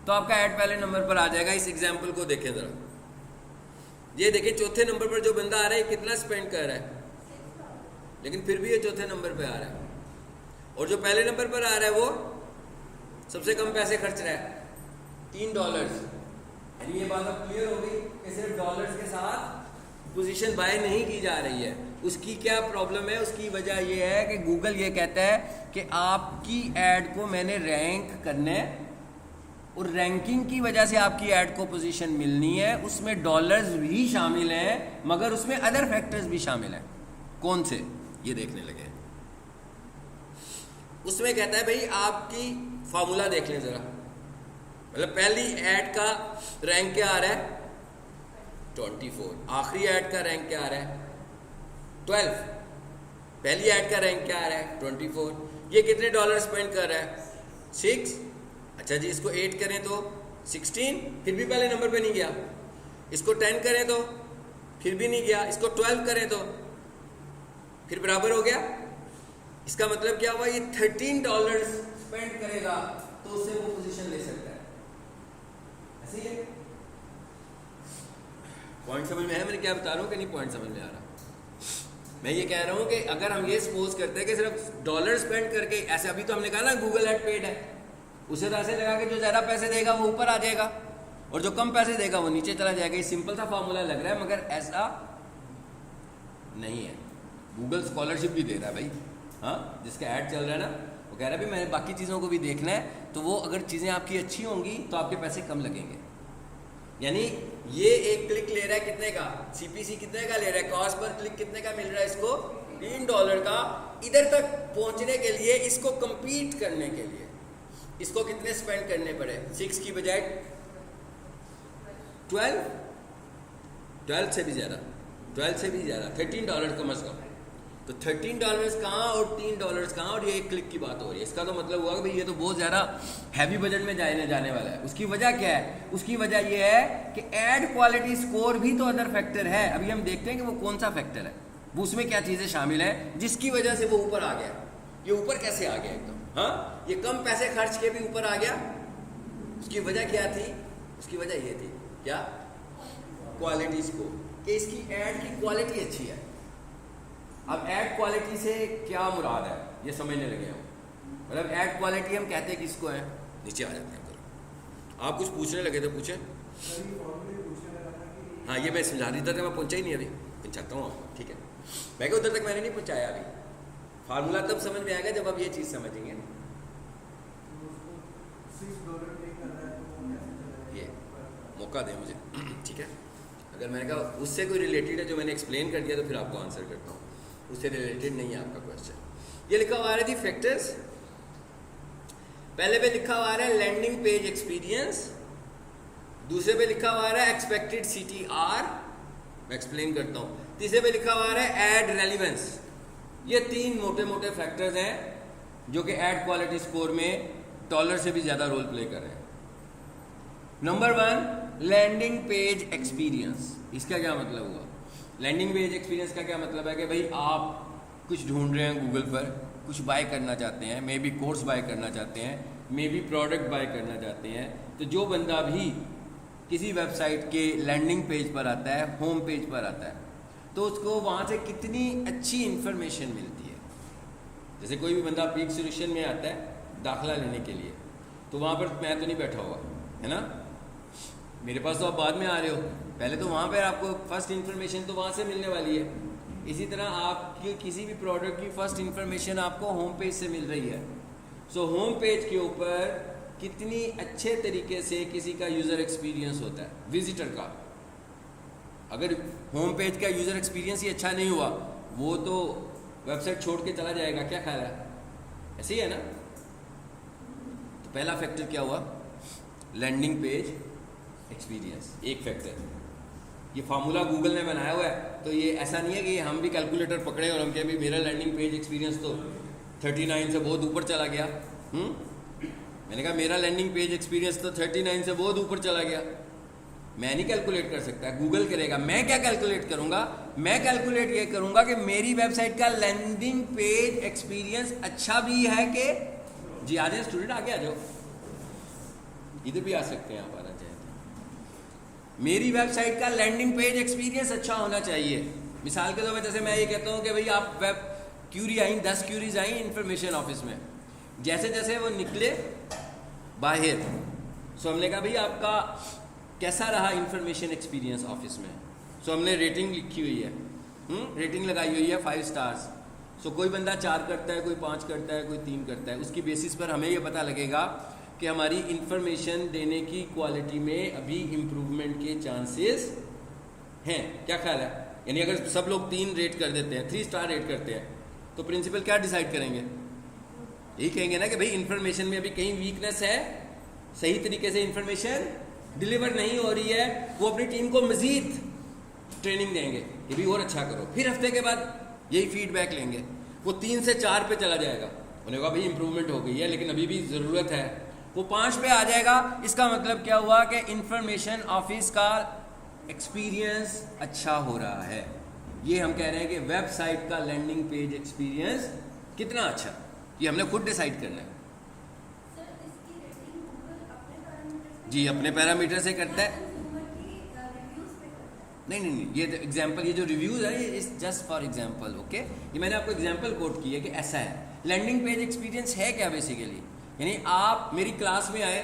तो आपका ऐड पहले नंबर पर आ जाएगा। इस एग्जांपल को देखें जरा, ये देखें चौथे नंबर पर जो बंदा आ रहा है कितना स्पेंड कर रहा है, लेकिन फिर भी ये चौथे नंबर पर आ रहा है, और जो पहले नंबर पर आ रहा है वो सबसे कम पैसे खर्च रहा है, $3। यानी ये बात अब क्लियर हो गई कि सिर्फ डॉलर्स के साथ पोजीशन बाय नहीं की जा रही है। उसकी क्या प्रॉब्लम है, उसकी वजह यह है कि गूगल ये कहता है कि आपकी ऐड को मैंने रैंक करना है, और रैंकिंग की वजह से आपकी ऐड को पोजीशन मिलनी है, उसमें डॉलर्स भी शामिल हैं मगर उसमें अदर फैक्टर्स भी शामिल हैं। कौन से, ये देखने लगे। उसमें कहता है भाई आपकी फॉर्मूला देख लें जरा, मतलब पहली ऐड का रैंक क्या आ रहा है 24, आखिरी ऐड का रैंक क्या आ रहा है 12, पहली ऐड का रैंक क्या आ रहा है 24। ये कितने डॉलर स्पेंड कर रहा है 6। अच्छा जी, इसको 8 करें तो 16, फिर भी पहले नंबर पे नहीं गया। इसको 10 करें तो फिर भी नहीं गया। इसको 12 करें तो फिर बराबर हो गया। इसका मतलब क्या हुआ, ये $13 स्पेंड करेगा तो उससे वो पोजीशन ले सकता है। ऐसे ही है, पॉइंट समझ में है मैंने क्या बता रहा हूँ कि नहीं, पॉइंट समझ में आ रहा। मैं ये कह रहा हूँ कि अगर हम ये सपोज करते हैं कि सिर्फ डॉलर स्पेंड करके, ऐसे अभी तो हमने कहा ना गूगल एड पेड है, उसे तो ऐसे लगा कि जो ज़्यादा पैसे देगा वो ऊपर आ जाएगा और जो कम पैसे देगा वो नीचे चला जाएगा। ये सिंपल सा फॉर्मूला लग रहा है मगर ऐसा नहीं है। गूगल स्कॉलरशिप भी दे रहा है भाई, हाँ, जिसका ऐड चल रहा है ना, वो कह रहा है भाई मैंने बाकी चीज़ों को भी देखना है, तो वो अगर चीज़ें आपकी अच्छी होंगी तो आपके पैसे कम लगेंगे। यानी ये एक क्लिक ले रहा है कितने का, सीपीसी कितने का ले रहा है, कॉस्ट पर क्लिक कितने का मिल रहा है इसको, $3 का। इधर तक पहुंचने के लिए, इसको कंपीट करने के लिए, इसको कितने स्पेंड करने पड़े? 6 की बजाय 12 से भी ज़्यादा, 13 कम अज़ कम। तो $13 कहाँ और $3 कहाँ, और ये एक क्लिक की बात हो रही है। इसका तो मतलब हुआ कि भाई ये तो बहुत ज़्यादा हैवी बजट में जाने वाला है। उसकी वजह क्या है? उसकी वजह ये है कि ऐड क्वालिटी स्कोर भी तो अदर फैक्टर है। अभी हम देखते हैं कि वो कौन सा फैक्टर है, वो उसमें क्या चीज़ें शामिल हैं जिसकी वजह से वो ऊपर आ गया। ये ऊपर कैसे आ गया एकदम? हाँ, ये कम पैसे खर्च के भी ऊपर आ गया। उसकी वजह क्या थी? उसकी वजह ये थी क्या? क्वालिटी स्कोर, कि इसकी ऐड की क्वालिटी अच्छी है। अब ऐड क्वालिटी से क्या मुराद है ये समझने लगे हम। मतलब ऐड क्वालिटी हम कहते हैं किसको है? नीचे आ जाते हैं। आप कुछ पूछने लगे तो पूछे। हाँ, ये मैं समझा रही था, मैं पहुंचा ही नहीं, अभी पहुंचाता हूँ आपको, ठीक है। मैं क्या उधर तक मैंने नहीं पहुंचाया अभी। फार्मूला तब समझ में आएगा जब आप ये चीज़ समझेंगे। ये मौका दें मुझे, ठीक है। अगर मैंने कहा उससे कोई रिलेटेड है जो मैंने एक्सप्लेन कर दिया तो फिर आपको आंसर करता हूँ। उससे रिलेटेड नहीं है आपका क्वेश्चन। ये लिखा हुआ है जी फैक्टर्स। पहले पे लिखा हुआ है लैंडिंग पेज एक्सपीरियंस, दूसरे पे लिखा हुआ है एक्सपेक्टेड CTR, मैं एक्सप्लेन करता हूँ। तीसरे पे लिखा हुआ है एड रेलिवेंस। ये 3 मोटे मोटे फैक्टर्स हैं जो कि एड क्वालिटी स्कोर में डॉलर से भी ज़्यादा रोल प्ले कर रहे हैं। Number 1 landing page experience. इसका क्या मतलब हुआ? लैंडिंग पेज एक्सपीरियंस का क्या मतलब है कि भाई आप कुछ ढूंढ रहे हैं गूगल पर, कुछ बाय करना चाहते हैं, मे बी कोर्स बाय करना चाहते हैं, मे बी प्रोडक्ट बाय करना चाहते हैं। तो जो बंदा भी किसी वेबसाइट के लैंडिंग पेज पर आता है, होम पेज पर आता है, तो उसको वहाँ से कितनी अच्छी इन्फॉर्मेशन मिलती है। जैसे कोई भी बंदा पीक सॉल्यूशन में आता है दाखिला लेने के लिए, तो वहाँ पर मैं तो नहीं बैठा हुआ है ना, मेरे पास तो आप बाद में आ रहे हो, पहले तो वहाँ पर आपको फर्स्ट इन्फॉर्मेशन तो वहाँ से मिलने वाली है। इसी तरह आपकी किसी भी प्रोडक्ट की फर्स्ट इन्फॉर्मेशन आपको होम पेज से मिल रही है। सो होम पेज के ऊपर कितनी अच्छे तरीके से किसी का यूज़र एक्सपीरियंस होता है विजिटर का। अगर होम पेज का यूज़र एक्सपीरियंस ही अच्छा नहीं हुआ, वो तो वेबसाइट छोड़ के चला जाएगा। क्या ख्याल है? ऐसे ही है ना। तो पहला फैक्टर क्या हुआ? लैंडिंग पेज एक्सपीरियंस, एक फैक्टर। ये फार्मूला गूगल ने बनाया हुआ है, तो ये ऐसा नहीं है कि हम भी कैलकुलेटर पकड़े और हम कहें भी मेरा लैंडिंग पेज एक्सपीरियंस तो 39 से बहुत ऊपर चला गया। मैंने कहा मेरा लैंडिंग पेज एक्सपीरियंस तो 39 से बहुत ऊपर चला गया। मैं नहीं कैलकुलेट कर सकता, गूगल करेगा। मैं क्या कैलकुलेट करूंगा? मैं कैलकुलेट ये करूंगा कि मेरी वेबसाइट का लैंडिंग पेज एक्सपीरियंस अच्छा भी है कि जी। आ जाए स्टूडेंट, आगे आ जाओ, इधर भी आ सकते हैं आप, आना चाहें तो। मेरी वेबसाइट का लैंडिंग पेज एक्सपीरियंस अच्छा होना चाहिए। मिसाल के तौर पर जैसे मैं ये कहता हूँ कि भाई आप वेब क्यूरी आई, 10 क्यूरीज आई इंफॉर्मेशन ऑफिस में, जैसे जैसे वो निकले बाहर, सो हमने कहा भाई आपका कैसा रहा इंफॉर्मेशन एक्सपीरियंस ऑफिस में। सो हमने रेटिंग लिखी हुई है, रेटिंग लगाई हुई है 5 स्टार्स। सो कोई बंदा 4 करता है, कोई 5 करता है, कोई 3 करता है। उसकी बेसिस पर हमें ये पता लगेगा कि हमारी इंफॉर्मेशन देने की क्वालिटी में अभी इम्प्रूवमेंट के चांसेस हैं। क्या ख्याल है? यानी अगर सब लोग 3 रेट कर देते हैं, 3 स्टार रेट करते हैं, तो प्रिंसिपल क्या डिसाइड करेंगे? यही कहेंगे ना कि भाई इंफॉर्मेशन में अभी कहीं वीकनेस है, सही तरीके से इंफॉर्मेशन डिलीवर नहीं हो रही है। वो अपनी टीम को मजीद ट्रेनिंग देंगे कि भी और अच्छा करो। फिर हफ्ते के बाद यही फीडबैक लेंगे, वो 3 से 4 पे चला जाएगा। उन्हें कहा भाई इंप्रूवमेंट हो गई है लेकिन अभी भी ज़रूरत है, वो 5 पे आ जाएगा। इसका मतलब क्या हुआ कि इंफॉर्मेशन ऑफिस का एक्सपीरियंस अच्छा हो रहा है। ये हम कह रहे हैं कि वेबसाइट का लैंडिंग पेज एक्सपीरियंस कितना अच्छा, ये हमने खुद डिसाइड करना है। जी, अपने पैरामीटर से करता है। नहीं, ये एग्जांपल, ये जो रिव्यूज़ है ये इस जस्ट फॉर एग्जांपल, ओके। ये मैंने आपको एग्जांपल कोट की है कि ऐसा है। लैंडिंग पेज एक्सपीरियंस है क्या बेसिकली? यानी आप मेरी क्लास में आए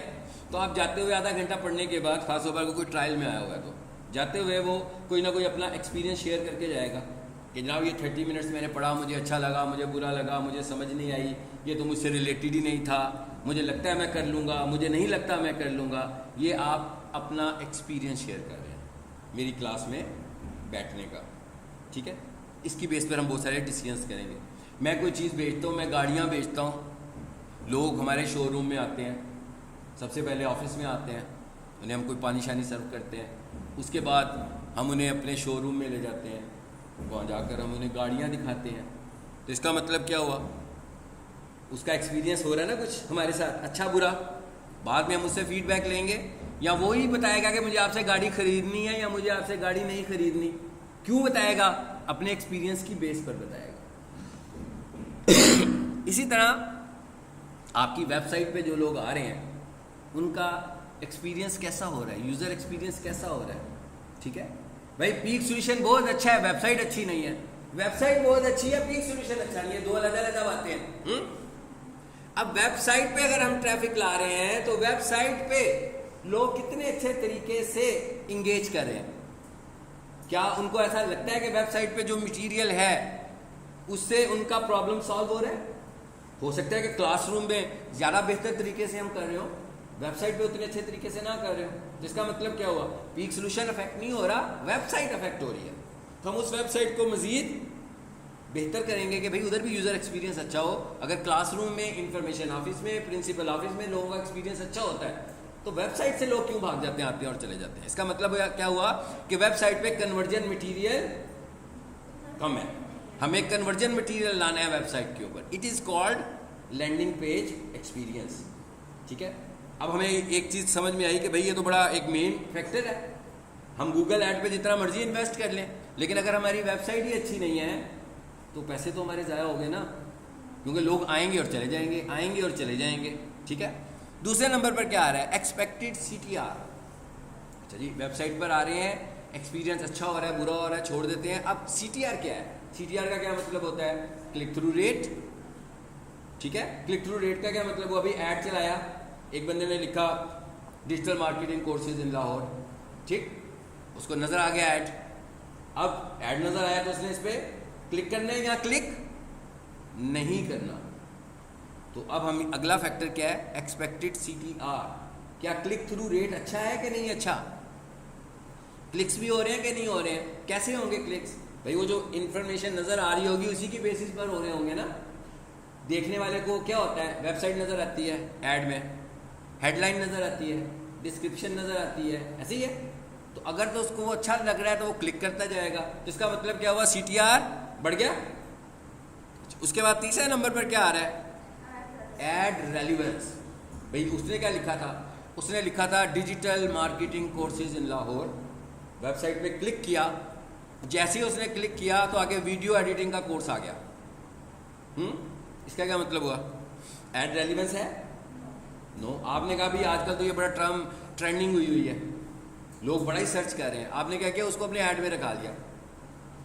तो आप जाते हुए आधा घंटा पढ़ने के बाद, खासतौर पर कोई ट्रायल में आया होगा तो जाते हुए वो कोई ना कोई अपना एक्सपीरियंस शेयर करके जाएगा कि जनाब ये 30 मिनट्स मैंने पढ़ा, मुझे अच्छा लगा, मुझे बुरा लगा, मुझे समझ नहीं आई, ये तो मुझसे रिलेटेड ही नहीं था, मुझे लगता है मैं कर लूँगा, मुझे नहीं लगता मैं कर लूँगा। ये आप अपना एक्सपीरियंस शेयर कर रहे हैं मेरी क्लास में बैठने का, ठीक है। इसकी बेस पर हम बहुत सारे डिसीजंस करेंगे। मैं कोई चीज़ बेचता हूँ, मैं गाड़ियाँ बेचता हूँ, लोग हमारे शोरूम में आते हैं, सबसे पहले ऑफिस में आते हैं, उन्हें हम कोई पानी शानी सर्व करते हैं, उसके बाद हम उन्हें अपने शोरूम में ले जाते हैं, वहाँ जाकर हम उन्हें गाड़ियाँ दिखाते हैं। तो इसका मतलब क्या हुआ, उसका एक्सपीरियंस हो रहा है ना कुछ हमारे साथ, अच्छा बुरा। बाद में हम उससे फीडबैक लेंगे या वो ही बताएगा कि मुझे आपसे गाड़ी खरीदनी है या मुझे आपसे गाड़ी नहीं खरीदनी। क्यों बताएगा? अपने एक्सपीरियंस की बेस पर बताएगा। इसी तरह आपकी वेबसाइट पे जो लोग आ रहे हैं उनका एक्सपीरियंस कैसा हो रहा है, यूज़र एक्सपीरियंस कैसा हो रहा है। ठीक है भाई, पीक सॉल्यूशन बहुत अच्छा है, वेबसाइट अच्छी नहीं है। वेबसाइट बहुत अच्छी है, पीक सॉल्यूशन अच्छा नहीं है, दो अलग अलग बातें हैं। अब वेबसाइट पे अगर हम ट्रैफिक ला रहे हैं तो वेबसाइट पे लोग कितने अच्छे तरीके से इंगेज कर रहे हैं। क्या उनको ऐसा लगता है कि वेबसाइट पे जो मटेरियल है उससे उनका प्रॉब्लम सॉल्व हो रहा है? हो सकता है कि क्लासरूम में ज़्यादा बेहतर तरीके से हम कर रहे हो, वेबसाइट पे उतने अच्छे तरीके से ना कर रहे हो। जिसका मतलब क्या हुआ, पीक सॉल्यूशन अफेक्ट नहीं हो रहा, वेबसाइट अफेक्ट हो रही है। तो हम उस वेबसाइट को मजीद बेहतर करेंगे कि भाई उधर भी यूज़र एक्सपीरियंस अच्छा हो। अगर क्लासरूम में, इंफॉर्मेशन ऑफिस में, प्रिंसिपल ऑफिस में लोगों का एक्सपीरियंस अच्छा होता है तो वेबसाइट से लोग क्यों भाग जाते हैं, आते हैं और चले जाते हैं। इसका मतलब क्या हुआ कि वेबसाइट पे कन्वर्जन मटेरियल कम है। हमें कन्वर्जन मटेरियल लाना है वेबसाइट के ऊपर। It is called landing page experience. ठीक है, अब हमें एक चीज़ समझ में आई कि भाई ये तो बड़ा एक मेन फैक्टर है। हम गूगल ऐड पे जितना मर्जी इन्वेस्ट कर लें, लेकिन अगर हमारी वेबसाइट ही अच्छी नहीं है तो पैसे तो हमारे ज़ाया हो गए ना, क्योंकि लोग आएंगे और चले जाएंगे, आएंगे और चले जाएंगे। ठीक है, दूसरे नंबर पर क्या आ रहा है, एक्सपेक्टेड CTR। अच्छा जी, वेबसाइट पर आ रहे हैं, एक्सपीरियंस अच्छा हो रहा है, बुरा हो रहा है, छोड़ देते हैं। अब CTR क्या है? CTR का क्या मतलब होता है? Click through rate. ठीक है, क्लिक थ्रू रेट का क्या मतलब हुआ? अभी ऐड चलाया, एक बंदे ने लिखा digital marketing courses in Lahore, ठीक, उसको नज़र आ गया ऐड। अब ऐड नज़र आया तो उसने इस पर क्लिक करना है या क्लिक नहीं करना। तो अब हम अगला फैक्टर क्या है, एक्सपेक्टेड CTR। क्या क्लिक थ्रू रेट अच्छा है कि नहीं अच्छा? क्लिक्स भी हो रहे हैं कि नहीं हो रहे हैं? कैसे होंगे क्लिक्स? भाई वो जो इन्फॉर्मेशन नज़र आ रही होगी उसी की बेसिस पर हो रहे होंगे ना। देखने वाले को क्या होता है, वेबसाइट नज़र आती है ऐड में, हेडलाइन नज़र आती है, डिस्क्रिप्शन नज़र आती है, ऐसे ही है। तो अगर तो उसको अच्छा लग रहा है तो वो क्लिक करता जाएगा। तो इसका मतलब क्या हुआ, CTR बढ़ गया। उसके बाद तीसरे नंबर पर क्या आ रहा है, एड रेलिवेंस। भाई उसने क्या लिखा था, उसने लिखा था digital marketing courses in Lahore. Website पे क्लिक किया, जैसे ही उसने क्लिक किया तो आगे वीडियो एडिटिंग का कोर्स आ गया। इसका क्या मतलब हुआ, एड रेलिवेंस है? नो। आपने कहा भी आजकल तो ये बड़ा टर्म ट्रेंडिंग हुई है, लोग बड़ा ही सर्च कर रहे हैं। आपने क्या किया, उसको अपने ऐड में रखा दिया,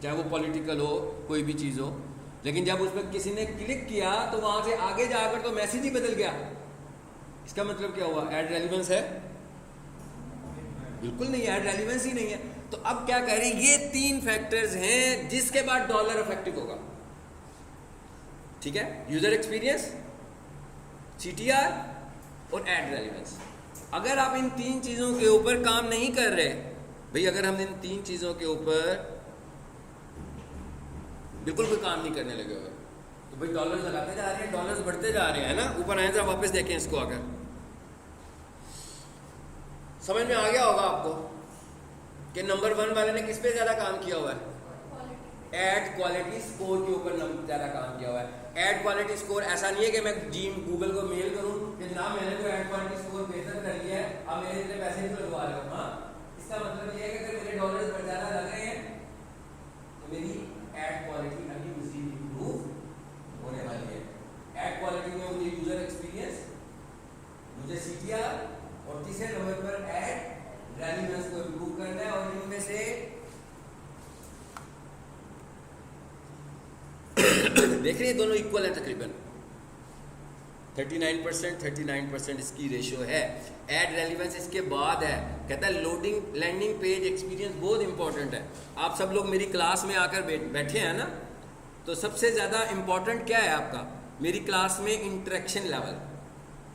चाहे वो पॉलिटिकल हो, कोई भी चीज़ हो। लेकिन जब उस पर किसी ने क्लिक किया तो वहाँ से आगे जाकर तो मैसेज ही बदल गया। इसका मतलब क्या हुआ, ऐड रेलिवेंस है? बिल्कुल नहीं, ऐड रेलिवेंस ही नहीं है। तो अब क्या कह रहे हैं, ये 3 फैक्टर्स हैं जिसके बाद डॉलर इफेक्टिव होगा। ठीक है, यूजर एक्सपीरियंस, CTR और ऐड रेलिवेंस। अगर आप इन 3 चीज़ों के ऊपर काम नहीं कर रहे, भाई अगर हम इन 3 चीज़ों के ऊपर बिल्कुल कोई काम नहीं करने लगे हुए तो भाई डॉलर्स लगाते जा रहे हैं, डॉलर्स बढ़ते जा रहे हैं ना। ऊपर आए जरा वापस देखें इसको, अगर समझ में आ गया होगा आपको कि नंबर 1 वाले ने किस पे ज़्यादा काम किया हुआ है, एड क्वालिटी स्कोर के ऊपर ज़्यादा काम किया हुआ है। एड क्वालिटी स्कोर ऐसा नहीं है कि मैं गूगल को मेल करूं कि जनाब मैंने तो एड क्वालिटी स्कोर बेहतर कर लिया है, अब मेरे इतने पैसे नहीं लगवा रहे हो। हाँ, इसका मतलब ये है कि अगर मेरे डॉलर्स पर ज़्यादा लग रहे हैं तो मेरी एड क्वालिटी अभी मज़ीद इम्प्रूव होने वाली है। एड क्वालिटी में मुझे यूज़र एक्सपीरियंस, मुझे CTR और तीसरे नंबर पर एड रेलिवेंस को इम्प्रूव करना है। और इनमें से देख रहे हैं दोनों इक्वल है, तकरीबन 39% इसकी रेशियो है। एड रेलिवेंस इसके बाद है, कहता है लोडिंग लैंडिंग पेज एक्सपीरियंस बहुत इंपॉर्टेंट है। आप सब लोग मेरी क्लास में आकर बैठे हैं ना, तो सबसे ज़्यादा इंपॉर्टेंट क्या है आपका, मेरी क्लास में इंटरेक्शन लेवल,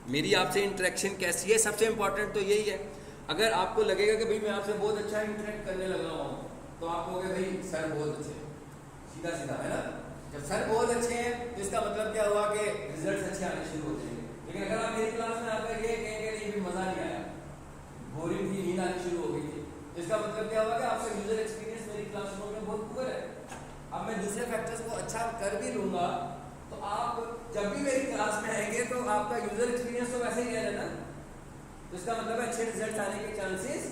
मेरी आपसे इंटरेक्शन कैसी है, सबसे इंपॉर्टेंट तो यही है। अगर आपको लगेगा कि भाई मैं आपसे बहुत अच्छा इंटरेक्ट करने लग रहा हूँ तो आप कहोगे भाई सर बहुत अच्छे, सीधा सीधा है ना। जब सर बहुत अच्छे हैं तो इसका मतलब क्या हुआ कि रिजल्ट्स अच्छे आने शुरू हो जाएंगे। लेकिन अगर आप मेरी क्लास में आकर ये कहेंगे नहीं भी मजा नहीं आया, बोरिंग थी, नींद आनी शुरू हो गई थी, इसका मतलब क्या होगा कि आपका यूजर एक्सपीरियंस मेरी क्लासरूम में बहुत पुअर है। अब मैं दूसरे फैक्टर्स को अच्छा कर भी लूंगा तो आप जब भी मेरी क्लास में आएंगे तो आपका यूजर एक्सपीरियंस तो वैसे ही है ना, तो इसका मतलब है अच्छे रिजल्ट आने के चांसेस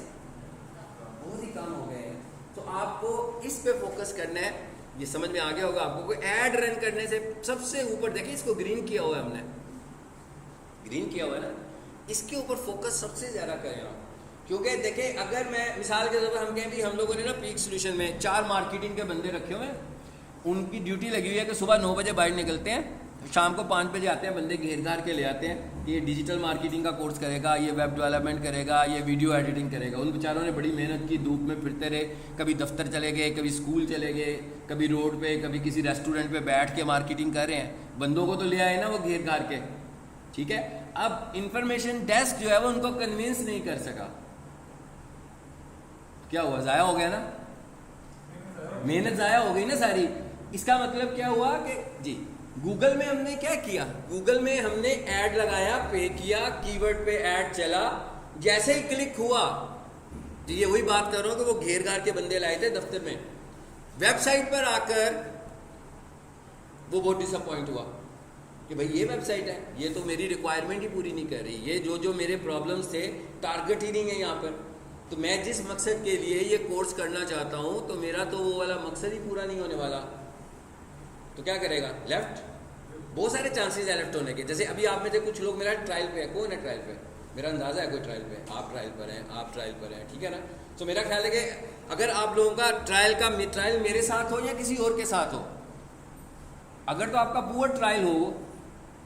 बहुत ही कम हो गए हैं। तो आपको इस पे फोकस करना है। ये समझ में आ गया होगा आपको। कोई ऐड रन करने से सबसे ऊपर देखिए, इसको ग्रीन किया हुआ है हमने, ग्रीन किया हुआ है ना, इसके ऊपर फोकस सबसे ज्यादा करें आप। क्योंकि देखिए अगर मैं मिसाल के तौर पर हम कहें भी हम लोगों ने ना पीक सोल्यूशन में 4 मार्केटिंग के बंदे रखे हुए हैं, उनकी ड्यूटी लगी हुई है कि सुबह 9 बजे बाहर निकलते हैं, शाम को 5 बजे आते हैं, बंदे घेर घार के ले आते हैं, ये डिजिटल मार्केटिंग का कोर्स करेगा, ये वेब डेवलपमेंट करेगा, ये वीडियो एडिटिंग करेगा। उन बेचारों ने बड़ी मेहनत की, धूप में फिरते रहे, कभी दफ्तर चले गए, कभी स्कूल चले गए, कभी रोड पे, कभी किसी रेस्टोरेंट पे बैठ के मार्केटिंग कर रहे हैं। बंदों को तो ले आए ना वो घेर घार के, ठीक है। अब इंफॉर्मेशन डेस्क जो है वो उनको कन्विंस नहीं कर सका, क्या हुआ, जाया हो गया ना, मेहनत जाया हो गई ना सारी। इसका मतलब क्या हुआ कि जी गूगल में हमने क्या किया, गूगल में हमने ऐड लगाया, पे किया, कीवर्ड पे ऐड चला, जैसे ही क्लिक हुआ, तो ये वही बात कर रहा हूं कि वो घेर घार के बंदे लाए थे दफ्तर में, वेबसाइट पर आकर वो बहुत डिसअपॉइंट हुआ कि भाई ये वेबसाइट है, ये तो मेरी रिक्वायरमेंट ही पूरी नहीं कर रही, ये जो मेरे प्रॉब्लम्स थे टारगेट ही नहीं है यहाँ पर, तो मैं जिस मकसद के लिए ये कोर्स करना चाहता हूँ तो मेरा तो वो वाला मकसद ही पूरा नहीं होने वाला, तो क्या करेगा, लेफ्ट। बहुत सारे चांसेस है लेफ्ट होने के। जैसे अभी आप में से कुछ लोग मेरा ट्रायल पे है, कौन है ट्रायल पे, मेरा अंदाजा है कोई ट्रायल पे, आप ट्रायल पर हैं, आप ट्रायल पर हैं, ठीक है ना। तो मेरा ख्याल है कि अगर आप लोगों का ट्रायल मेरे साथ हो या किसी और के साथ हो, अगर तो आपका पूरा ट्रायल हो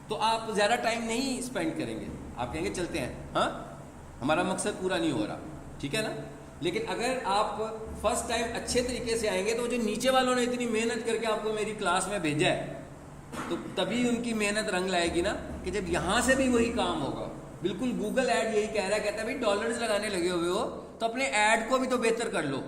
तो आप ज़्यादा टाइम नहीं स्पेंड करेंगे, आप कहेंगे चलते हैं, हाँ हमारा मकसद पूरा नहीं हो रहा, ठीक है ना। लेकिन अगर आप फर्स्ट टाइम अच्छे तरीके से आएंगे तो जो नीचे वालों ने इतनी मेहनत करके आपको मेरी क्लास में भेजा है, तो तभी उनकी मेहनत रंग लाएगी ना, कि जब यहाँ से भी वही काम होगा। बिल्कुल गूगल ऐड यही कह रहा है, कहता है भाई डॉलर्स लगाने लगे हुए हो तो अपने ऐड को भी तो बेहतर कर लो।